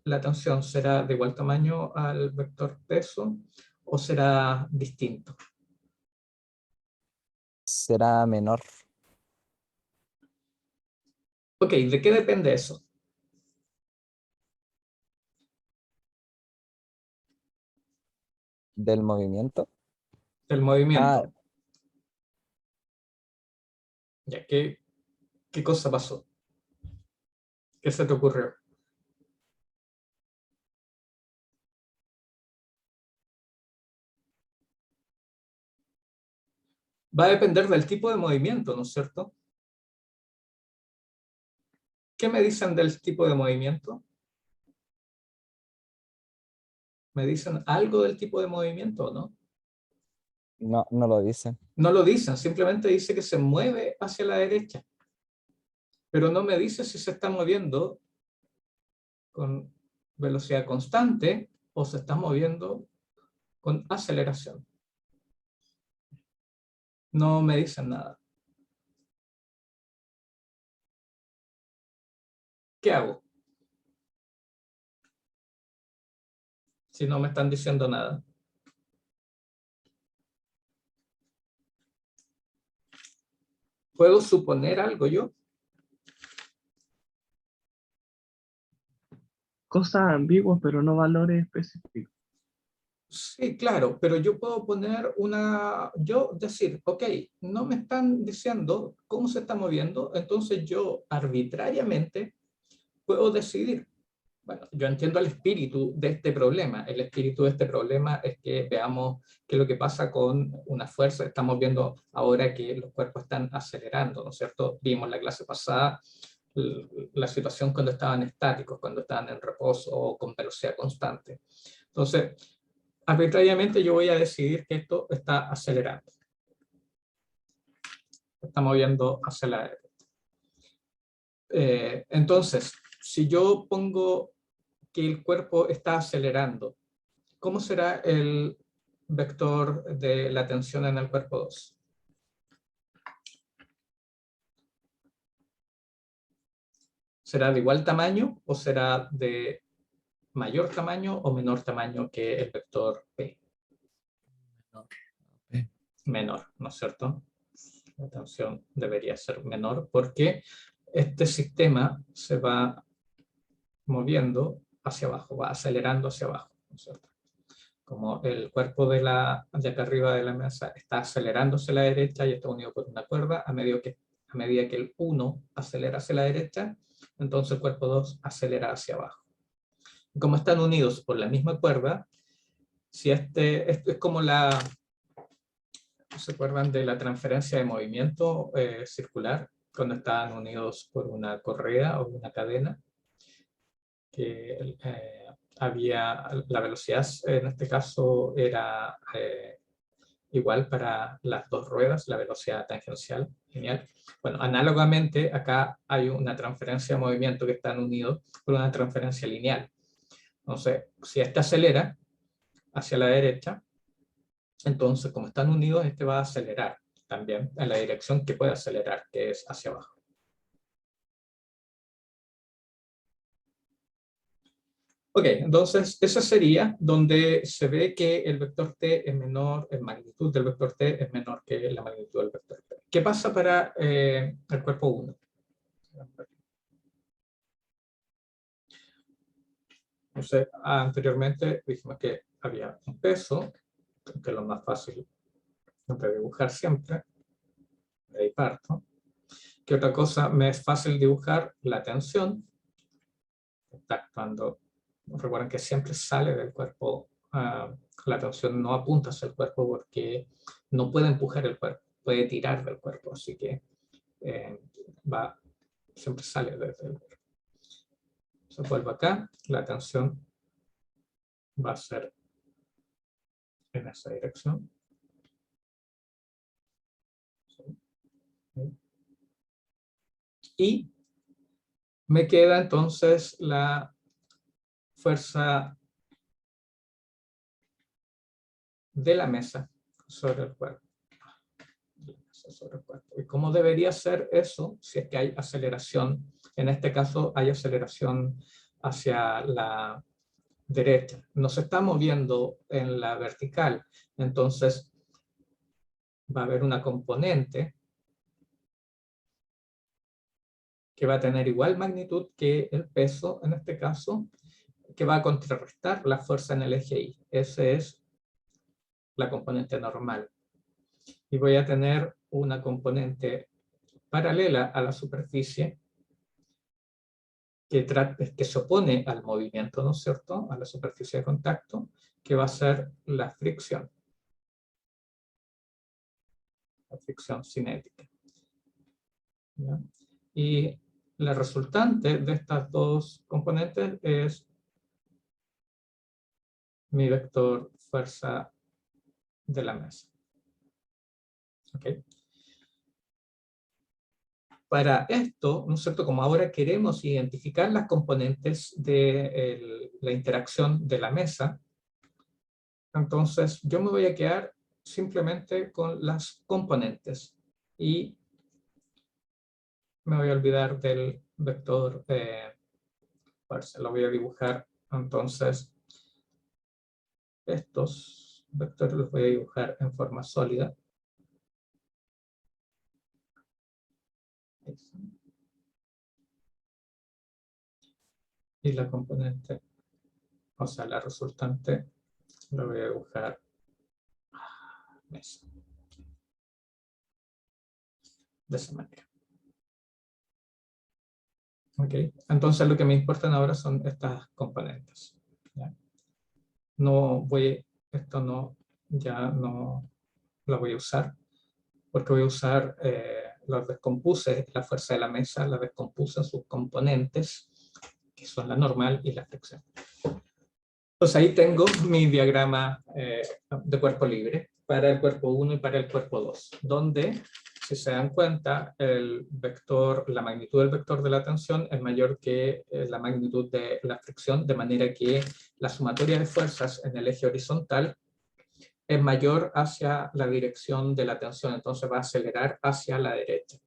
A: la tensión será de igual tamaño al vector peso o será distinto.
C: Será menor.
A: Ok, ¿de qué depende eso?
C: Del movimiento.
A: Del movimiento.
C: Ah,
A: Ya, ¿qué cosa pasó? ¿Qué se te ocurrió? Va a depender del tipo de movimiento, ¿no es cierto? ¿Qué me dicen del tipo de movimiento? ¿Me dicen algo del tipo de movimiento o no?
C: no, no lo dice.
A: No lo dicen, simplemente dice que se mueve hacia la derecha. Pero no me dice si se está moviendo con velocidad constante o se está moviendo con aceleración. No me dicen nada. ¿Qué hago? Si no me están diciendo nada. ¿Puedo suponer algo yo?
D: Cosas ambiguas, pero no valores específicos.
A: Sí, claro, pero yo puedo poner decir, ok, no me están diciendo cómo se está moviendo, entonces yo arbitrariamente puedo decidir. Bueno, yo entiendo el espíritu de este problema. El espíritu de este problema es que veamos qué es lo que pasa con una fuerza. Estamos viendo ahora que los cuerpos están acelerando, ¿no es cierto? Vimos la clase pasada la situación cuando estaban estáticos, cuando estaban en reposo o con velocidad constante. Entonces, arbitrariamente yo voy a decidir que esto está acelerando. Está moviendo hacia la derecha. Entonces, si yo pongo que el cuerpo está acelerando, ¿cómo será el vector de la tensión en el cuerpo 2? ¿Será de igual tamaño o será de mayor tamaño o menor tamaño que el vector P?
F: P.
A: Menor, ¿no es cierto? La tensión debería ser menor porque este sistema se va moviendo hacia abajo, va acelerando hacia abajo, ¿no es cierto? Como el cuerpo de acá arriba de la mesa está acelerándose a la derecha y está unido por una cuerda, a medida que el 1 acelera hacia la derecha, entonces el cuerpo 2 acelera hacia abajo. Y como están unidos por la misma cuerda, si esto es como ¿se acuerdan de la transferencia de movimiento circular? Cuando estaban unidos por una correa o una cadena, que había la velocidad, en este caso era igual para las dos ruedas, la velocidad tangencial lineal. Bueno, análogamente acá hay una transferencia de movimiento que están unidos por una transferencia lineal. Entonces, si este acelera hacia la derecha, entonces como están unidos, este va a acelerar también en la dirección que puede acelerar, que es hacia abajo. Ok, entonces esa sería donde se ve que el vector t es menor, la magnitud del vector t es menor que la magnitud del vector t. ¿Qué pasa para el cuerpo 1? Entonces, anteriormente dijimos que había un peso que es lo más fácil de dibujar siempre. De ahí parto. ¿Qué otra cosa me es fácil dibujar? La tensión. Está actuando. Recuerden que siempre sale del cuerpo. La tensión no apunta hacia el cuerpo porque no puede empujar el cuerpo, puede tirar del cuerpo, así que siempre sale desde el cuerpo. Se vuelve acá, la tensión va a ser en esa dirección. Y me queda entonces la fuerza de la mesa sobre el cuerpo. ¿Y cómo debería ser eso si es que hay aceleración? En este caso hay aceleración hacia la derecha. Nos está moviendo en la vertical. Entonces va a haber una componente que va a tener igual magnitud que el peso, en este caso, que va a contrarrestar la fuerza en el eje Y. Esa es la componente normal. Y voy a tener una componente paralela a la superficie que se opone al movimiento, ¿no es cierto?, a la superficie de contacto, que va a ser la fricción cinética. ¿Ya? Y la resultante de estas dos componentes es mi vector fuerza de la mesa. ¿Okay? Para esto, ¿no es cierto?, como ahora queremos identificar las componentes de la interacción de la mesa, entonces yo me voy a quedar simplemente con las componentes y me voy a olvidar del vector fuerza. Lo voy a dibujar, entonces estos vectores los voy a dibujar en forma sólida. Y la componente, o sea, la resultante, la voy a dibujar mesa. De esa manera. Ok, entonces lo que me importan ahora son estas componentes. ¿Ya? No voy, esto no, ya no lo voy a usar, porque voy a usar, los descompuse, la fuerza de la mesa, la descompuse en sus componentes, que son la normal y la fricción. Entonces ahí tengo mi diagrama de cuerpo libre para el cuerpo 1 y para el cuerpo 2, donde, si se dan cuenta, el vector, la magnitud del vector de la tensión es mayor que la magnitud de la fricción, de manera que la sumatoria de fuerzas en el eje horizontal es mayor hacia la dirección de la tensión, entonces va a acelerar hacia la derecha.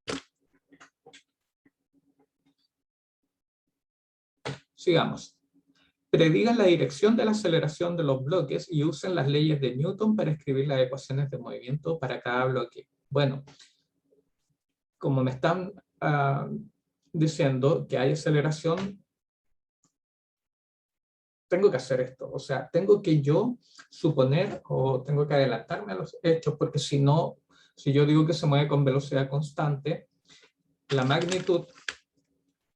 A: Sigamos. Predigan la dirección de la aceleración de los bloques y usen las leyes de Newton para escribir las ecuaciones de movimiento para cada bloque. Bueno, como me están diciendo que hay aceleración, tengo que hacer esto. O sea, tengo que yo suponer o tengo que adelantarme a los hechos, porque si no, si yo digo que se mueve con velocidad constante, la magnitud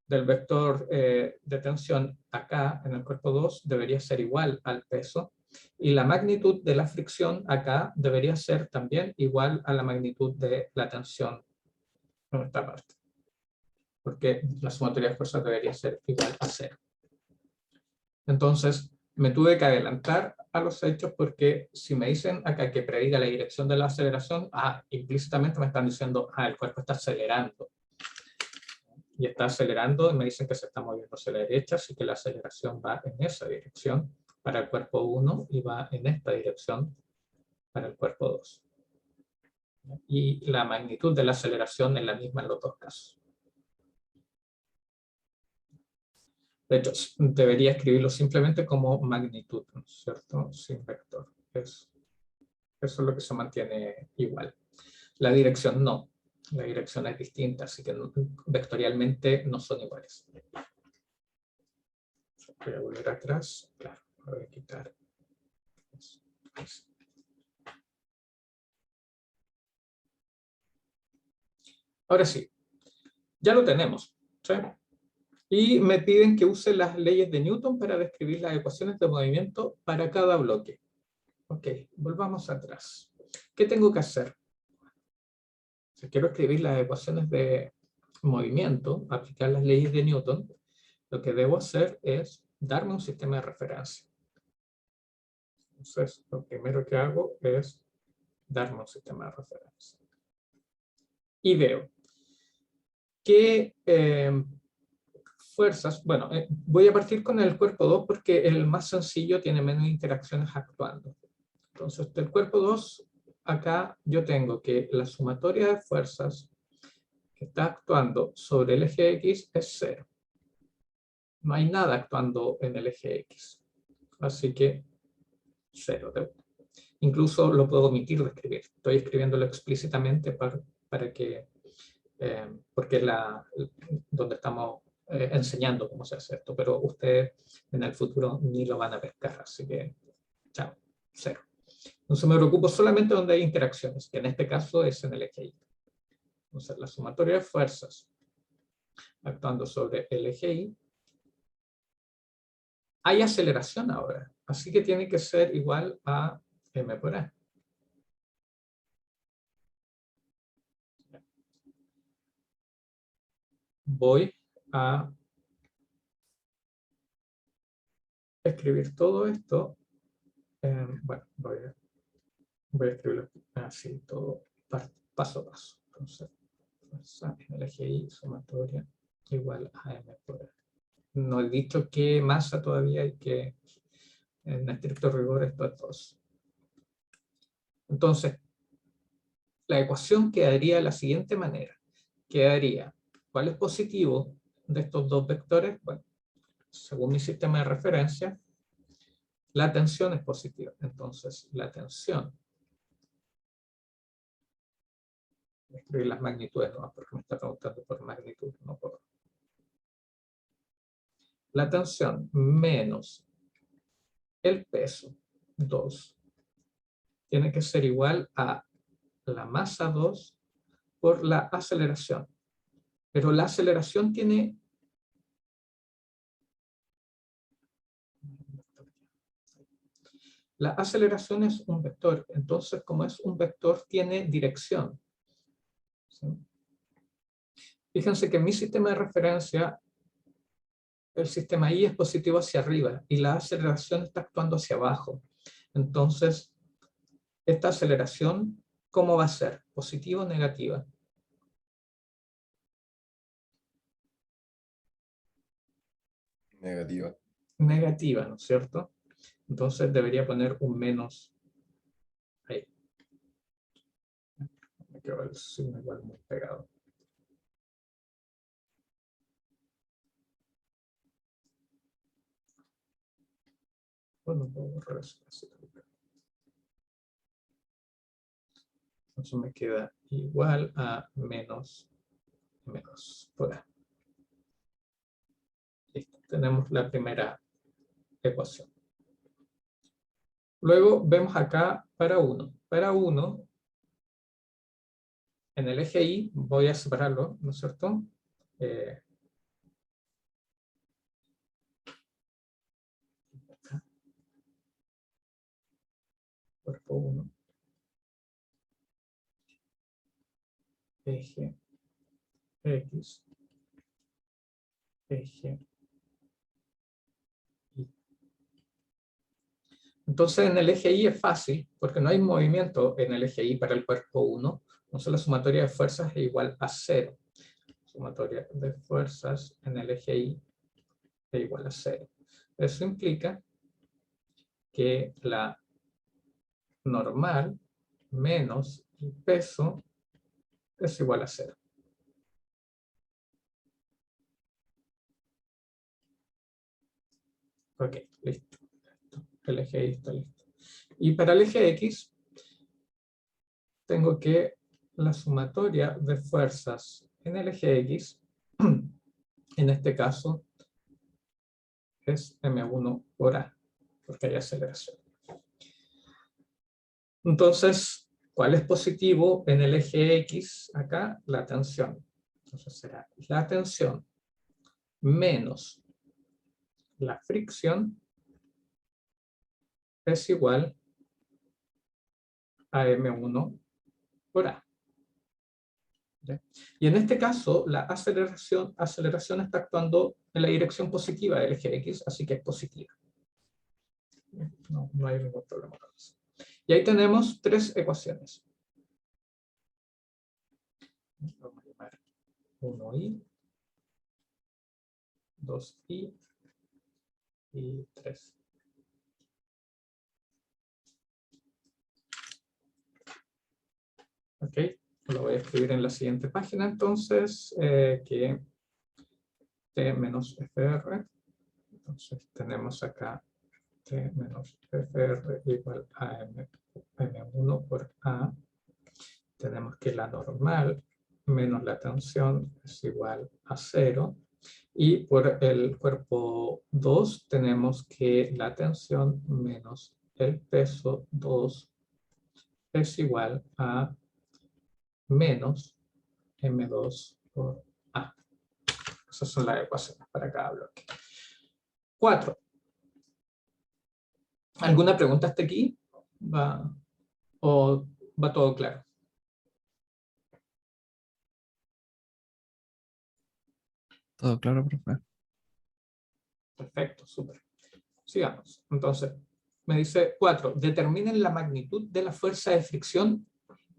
A: del vector de tensión acá en el cuerpo 2 debería ser igual al peso, y la magnitud de la fricción acá debería ser también igual a la magnitud de la tensión en esta parte, porque la sumatoria de fuerzas debería ser igual a 0. Entonces me tuve que adelantar a los hechos, porque si me dicen acá que prediga la dirección de la aceleración, implícitamente me están diciendo, el cuerpo está acelerando. Y está acelerando, y me dicen que se está moviendo hacia la derecha, así que la aceleración va en esa dirección para el cuerpo 1 y va en esta dirección para el cuerpo 2. Y la magnitud de la aceleración es la misma en los dos casos. De hecho, debería escribirlo simplemente como magnitud, ¿no es cierto? Sin vector. Eso es lo que se mantiene igual. La dirección no. La dirección es distinta, así que vectorialmente no son iguales. Voy a volver atrás. Claro, voy a quitar eso. Ahora sí, ya lo tenemos, ¿sí? Y me piden que use las leyes de Newton para describir las ecuaciones de movimiento para cada bloque. Ok, volvamos atrás. ¿Qué tengo que hacer? Si quiero escribir las ecuaciones de movimiento, aplicar las leyes de Newton, lo que debo hacer es darme un sistema de referencia. Entonces, lo primero que hago es darme un sistema de referencia. Y veo qué fuerzas, bueno, voy a partir con el cuerpo 2 porque el más sencillo tiene menos interacciones actuando. Entonces, del cuerpo 2, acá yo tengo que la sumatoria de fuerzas que está actuando sobre el eje X es 0. No hay nada actuando en el eje X. Así que 0. Incluso lo puedo omitir de escribir. Estoy escribiéndolo explícitamente para que, porque es donde estamos enseñando cómo se hace esto, pero ustedes en el futuro ni lo van a pescar, así que chao, 0. Entonces me preocupo solamente donde hay interacciones, que en este caso es en el eje Y. Entonces la sumatoria de fuerzas actuando sobre el eje Y, hay aceleración ahora, así que tiene que ser igual a m por a. Voy a escribir todo esto. Bueno, voy a escribirlo así, todo paso a paso. Entonces, fuerza en el eje Y, sumatoria, igual a m por a. No he dicho qué masa todavía y que en estricto rigor esto es 2. Entonces, la ecuación quedaría de la siguiente manera. Quedaría, ¿cuál es positivo de estos dos vectores? Bueno, según mi sistema de referencia, la tensión es positiva. Entonces, la tensión, voy a escribir las magnitudes, no, porque me está preguntando por magnitud, no por... La tensión menos el peso, 2, tiene que ser igual a la masa 2 por la aceleración. Pero la aceleración tiene... La aceleración es un vector, entonces como es un vector tiene dirección. ¿Sí? Fíjense que en mi sistema de referencia el sistema Y es positivo hacia arriba y la aceleración está actuando hacia abajo. Entonces, esta aceleración, ¿cómo va a ser? ¿Positiva o negativa?
B: Negativa.
A: Negativa, ¿no es cierto? Entonces debería poner un menos ahí. Me quedó el signo igual muy pegado. Bueno, puedo borrar eso. Entonces me queda igual a menos por A. Listo, tenemos la primera ecuación. Luego vemos acá para 1. Para 1, en el eje Y, voy a separarlo, ¿no es cierto? Acá. Cuerpo 1. Eje X. Eje Y. Entonces en el eje Y es fácil, porque no hay movimiento en el eje Y para el cuerpo 1. Entonces la sumatoria de fuerzas es igual a 0. Sumatoria de fuerzas en el eje Y es igual a 0. Eso implica que la normal menos el peso es igual a 0. Ok, listo. El eje Y está listo. Y para el eje X, tengo que la sumatoria de fuerzas en el eje X, en este caso, es m1 por a, porque hay aceleración. Entonces, ¿Cuál es positivo en el eje X? Acá, la tensión. Entonces será la tensión menos la fricción es igual a M1 por A. ¿Ya? Y en este caso, la aceleración está actuando en la dirección positiva del eje X, así que es positiva. No hay ningún problema con eso. Y ahí tenemos tres ecuaciones. Vamos a llamar 1i, 2i y 3. Ok, lo voy a escribir en la siguiente página entonces, que T menos FR. Entonces tenemos acá T menos FR igual a M1 por A. Tenemos que la normal menos la tensión es igual a 0. Y por el cuerpo 2 tenemos que la tensión menos el peso 2 es igual a menos M2 por A. Esas son las ecuaciones para cada bloque. 4. ¿Alguna pregunta hasta aquí? ¿O va todo claro?
F: Todo claro, profe.
A: Perfecto, súper. Sigamos. Entonces, me dice 4. Determinen la magnitud de la fuerza de fricción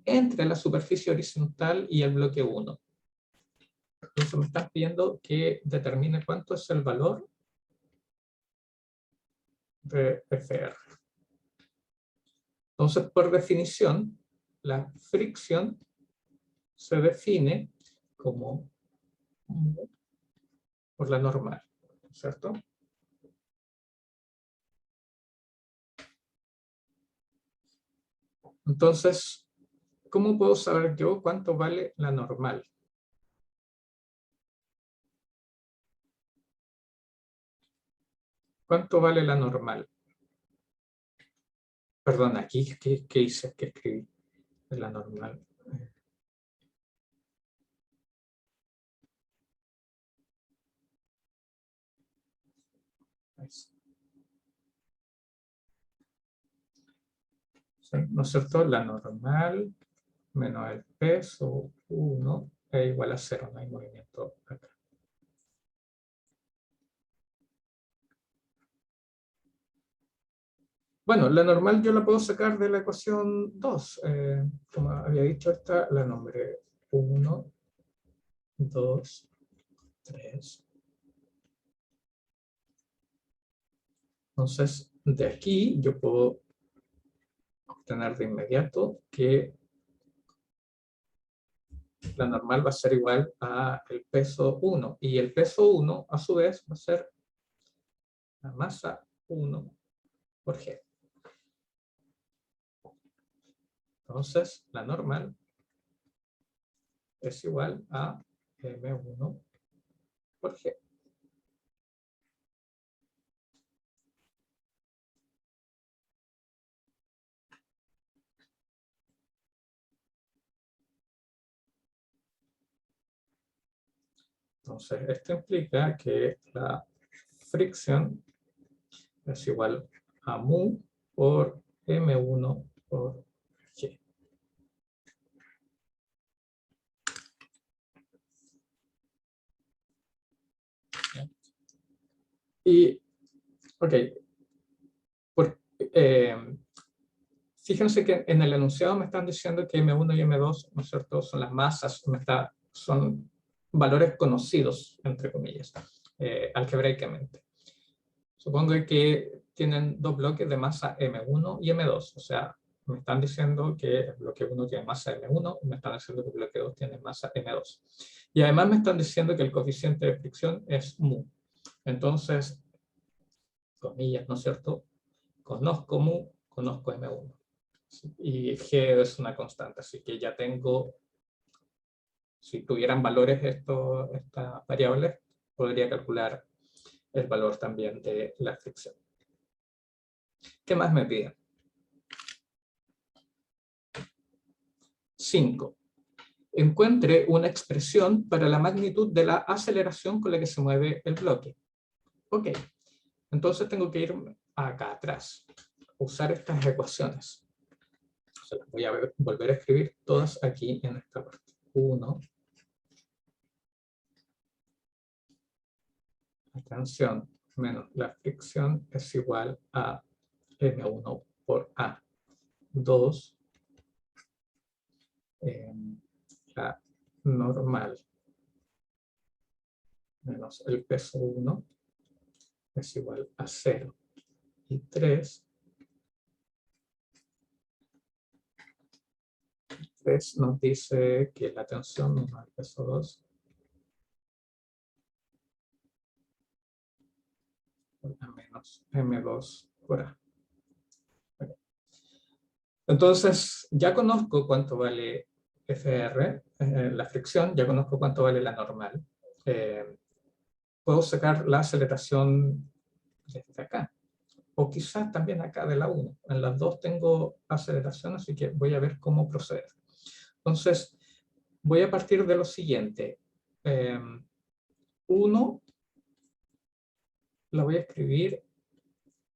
A: entre la superficie horizontal y el bloque 1. Entonces me están pidiendo que determine cuánto es el valor de FR. Entonces, por definición, la fricción se define como por la normal, ¿cierto? Entonces, ¿cómo puedo saber yo cuánto vale la normal? ¿Cuánto vale la normal? Perdón, aquí, ¿qué hice? ¿Qué escribí? La normal. ¿Sí? ¿No es cierto? La normal menos el peso 1 es igual a 0, no hay movimiento acá. Bueno, la normal yo la puedo sacar de la ecuación 2. Como había dicho, esta la nombré 1, 2, 3. Entonces, de aquí yo puedo obtener de inmediato que la normal va a ser igual a el peso 1. Y el peso 1, a su vez, va a ser la masa 1 por G. Entonces, la normal es igual a M1 por G. Entonces, esto implica que la fricción es igual a mu por M1 por G. Y, ok, fíjense que en el enunciado me están diciendo que M1 y M2, ¿no es cierto?, son las masas, son valores conocidos, entre comillas, algebraicamente. Supongo que tienen dos bloques de masa M1 y M2, o sea, me están diciendo que el bloque 1 tiene masa M1, y me están diciendo que el bloque 2 tiene masa M2. Y además me están diciendo que el coeficiente de fricción es mu. Entonces, comillas, ¿no es cierto?, conozco mu, conozco M1. Y G es una constante, así que ya tengo, si tuvieran valores estas variables, podría calcular el valor también de la fricción. ¿Qué más me piden? 5. Encuentre una expresión para la magnitud de la aceleración con la que se mueve el bloque. Ok, entonces tengo que ir acá atrás, usar estas ecuaciones. Se las voy a volver a escribir todas aquí en esta parte. 1. La tensión menos la fricción es igual a M1 por A. 2. La normal menos el peso 1 es igual a 0. Y 3 nos dice que la tensión menos el peso 2 a menos M2 por A. Entonces, ya conozco cuánto vale FR, la fricción, ya conozco cuánto vale la normal. Puedo sacar la aceleración desde acá, o quizás también acá de la 1. En las dos tengo aceleración, así que voy a ver cómo proceder. Entonces, voy a partir de lo siguiente. 1 la voy a escribir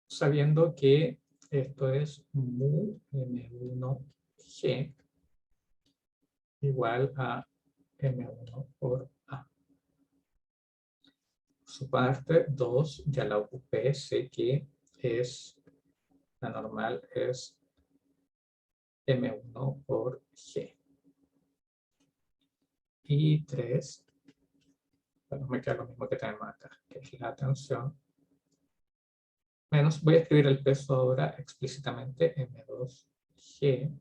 A: sabiendo que esto es mu M1G igual a M1 por A. Su parte 2 ya la ocupé, sé que es, la normal es M1 por G. Y 3, bueno, me queda lo mismo que tenemos acá, que es la tensión. Menos, voy a escribir el peso ahora explícitamente, M2G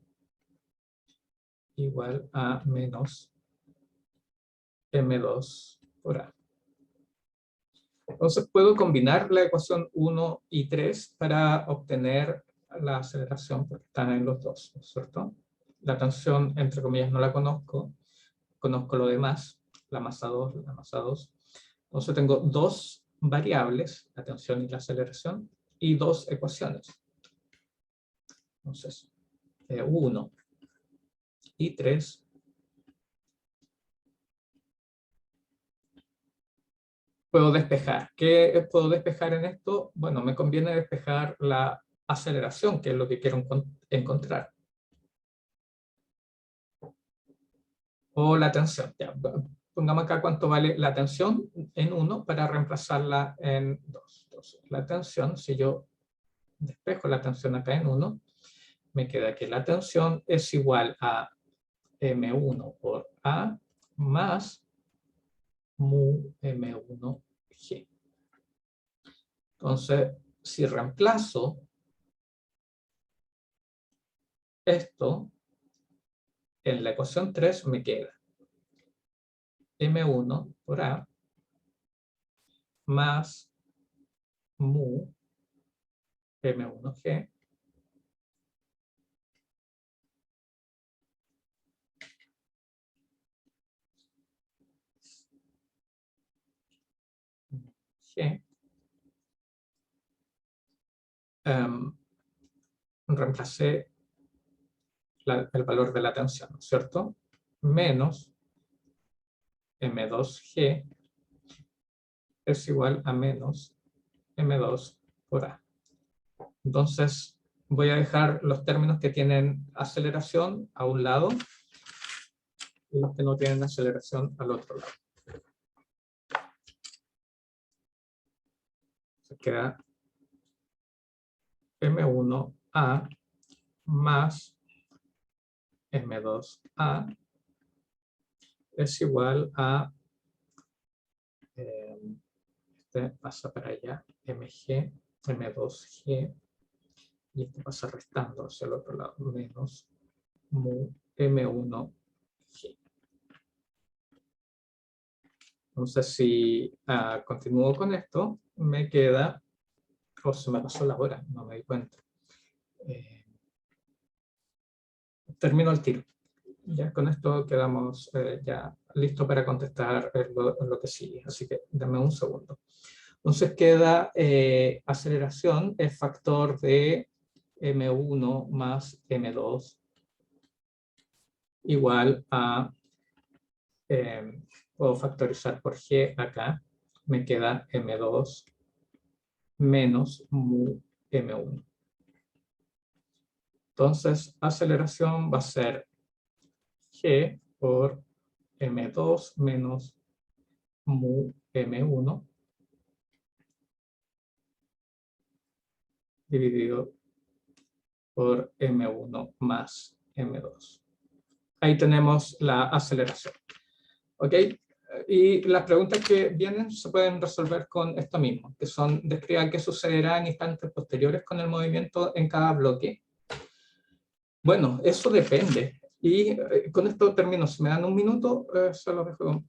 A: igual a menos M2 por A. Entonces puedo combinar la ecuación 1 y 3 para obtener la aceleración, porque están en los dos, ¿no es cierto? La tensión, entre comillas, no la conozco. Conozco lo demás, la masa 2, la masa 2. Entonces tengo dos variables, la tensión y la aceleración, y dos ecuaciones. Entonces, 1 y 3. Puedo despejar. ¿Qué puedo despejar en esto? Bueno, me conviene despejar la aceleración, que es lo que quiero encontrar. O la tensión. Ya, pongamos acá cuánto vale la tensión en 1 para reemplazarla en 2. Entonces, la tensión, si yo despejo la tensión acá en 1, me queda que la tensión es igual a M1 por A más mu M1G. Entonces, si reemplazo esto, en la ecuación 3 me queda M1 por A más mu M1G G. Reemplacé el valor de la tensión, ¿no es cierto? Menos M2G es igual a menos M2 por A. Entonces, voy a dejar los términos que tienen aceleración a un lado y los que no tienen aceleración al otro lado. Se queda M1A más M2A es igual a, este pasa para allá, MG, M2G, y este pasa restando hacia el otro lado, menos mu M1G. Entonces, si continúo con esto, me queda, se me pasó la hora, no me di cuenta. Termino el tiro. Ya con esto quedamos ya listo para contestar lo que sigue. Así que dame un segundo. Entonces queda aceleración es factor de M1 más M2 igual a, puedo factorizar por G acá, me queda M2 menos mu M1. Entonces, aceleración va a ser G por M2 menos mu M1 dividido por M1 más M2. Ahí tenemos la aceleración. ¿Ok? Y las preguntas que vienen se pueden resolver con esto mismo, que son describa qué sucederá en instantes posteriores con el movimiento en cada bloque. Bueno, eso depende. Y con esto termino. Si me dan un minuto, se lo dejo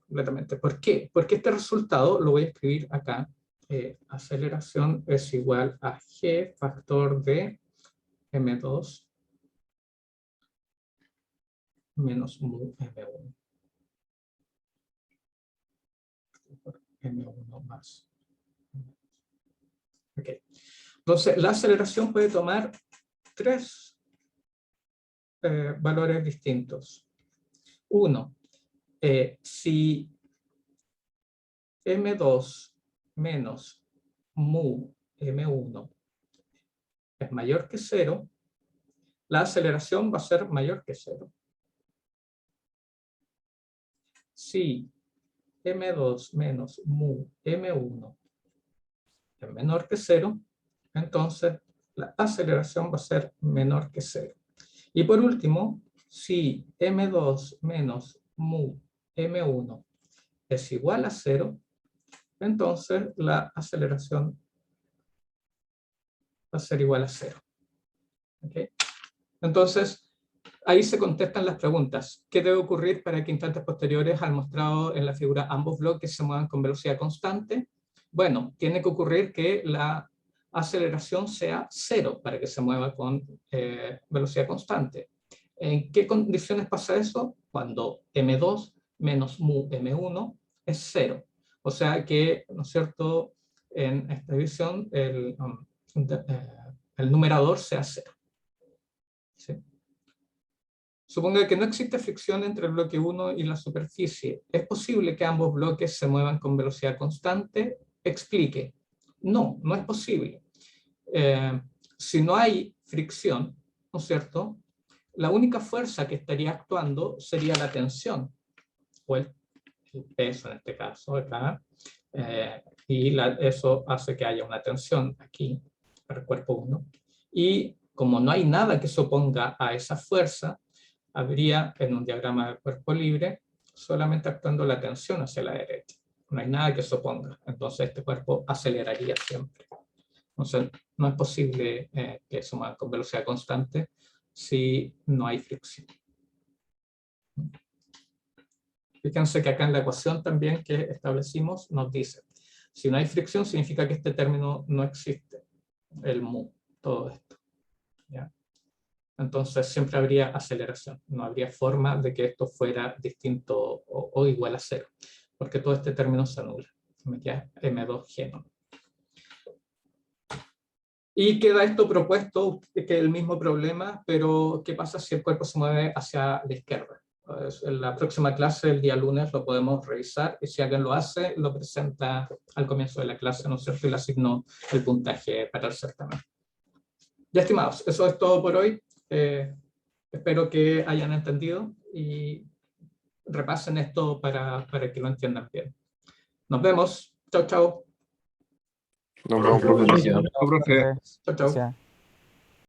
A: completamente. ¿Por qué? Porque este resultado lo voy a escribir acá. Aceleración es igual a G factor de M2 menos mu M1. M1 más. Ok. Entonces, la aceleración puede tomar tres valores distintos. Uno, si M2 menos mu M1 es mayor que 0, la aceleración va a ser mayor que 0. Si M2 menos mu M1 es menor que 0, entonces la aceleración va a ser menor que 0. Y por último, si M2 menos mu M1 es igual a 0, entonces la aceleración va a ser igual a 0. ¿Okay? Entonces, ahí se contestan las preguntas. ¿Qué debe ocurrir para que instantes posteriores al mostrado en la figura ambos bloques se muevan con velocidad constante? Bueno, tiene que ocurrir que la aceleración sea 0 para que se mueva con velocidad constante. ¿En qué condiciones pasa eso? Cuando M2 menos mu M1 es 0. O sea que, ¿no es cierto?, en esta división el numerador sea 0. ¿Sí? Suponga que no existe fricción entre el bloque 1 y la superficie. ¿Es posible que ambos bloques se muevan con velocidad constante? Explique. No, no es posible. Si no hay fricción, ¿no es cierto?, la única fuerza que estaría actuando sería la tensión, o el peso en este caso, acá, y eso hace que haya una tensión aquí, para el cuerpo 1, y como no hay nada que se oponga a esa fuerza, habría en un diagrama de cuerpo libre solamente actuando la tensión hacia la derecha. No hay nada que se oponga, entonces este cuerpo aceleraría siempre. Entonces no es posible que se mueva con velocidad constante si no hay fricción. Fíjense que acá en la ecuación también que establecimos nos dice, si no hay fricción significa que este término no existe, el mu, todo esto. ¿Ya? Entonces siempre habría aceleración, no habría forma de que esto fuera distinto o igual a 0, porque todo este término se anula, me queda M2G, ¿no? Y queda esto propuesto, que es el mismo problema, pero ¿qué pasa si el cuerpo se mueve hacia la izquierda? En la próxima clase, el día lunes, lo podemos revisar, y si alguien lo hace, lo presenta al comienzo de la clase, ¿no es cierto? Y le asigno el puntaje para el certamen. Ya, estimados, eso es todo por hoy. Espero que hayan entendido y repasen esto para que lo entiendan bien. Nos vemos. Chao, chao.
B: Nos vemos, profe.
C: Chao, profe.
A: Chao, chao.
C: Gracias.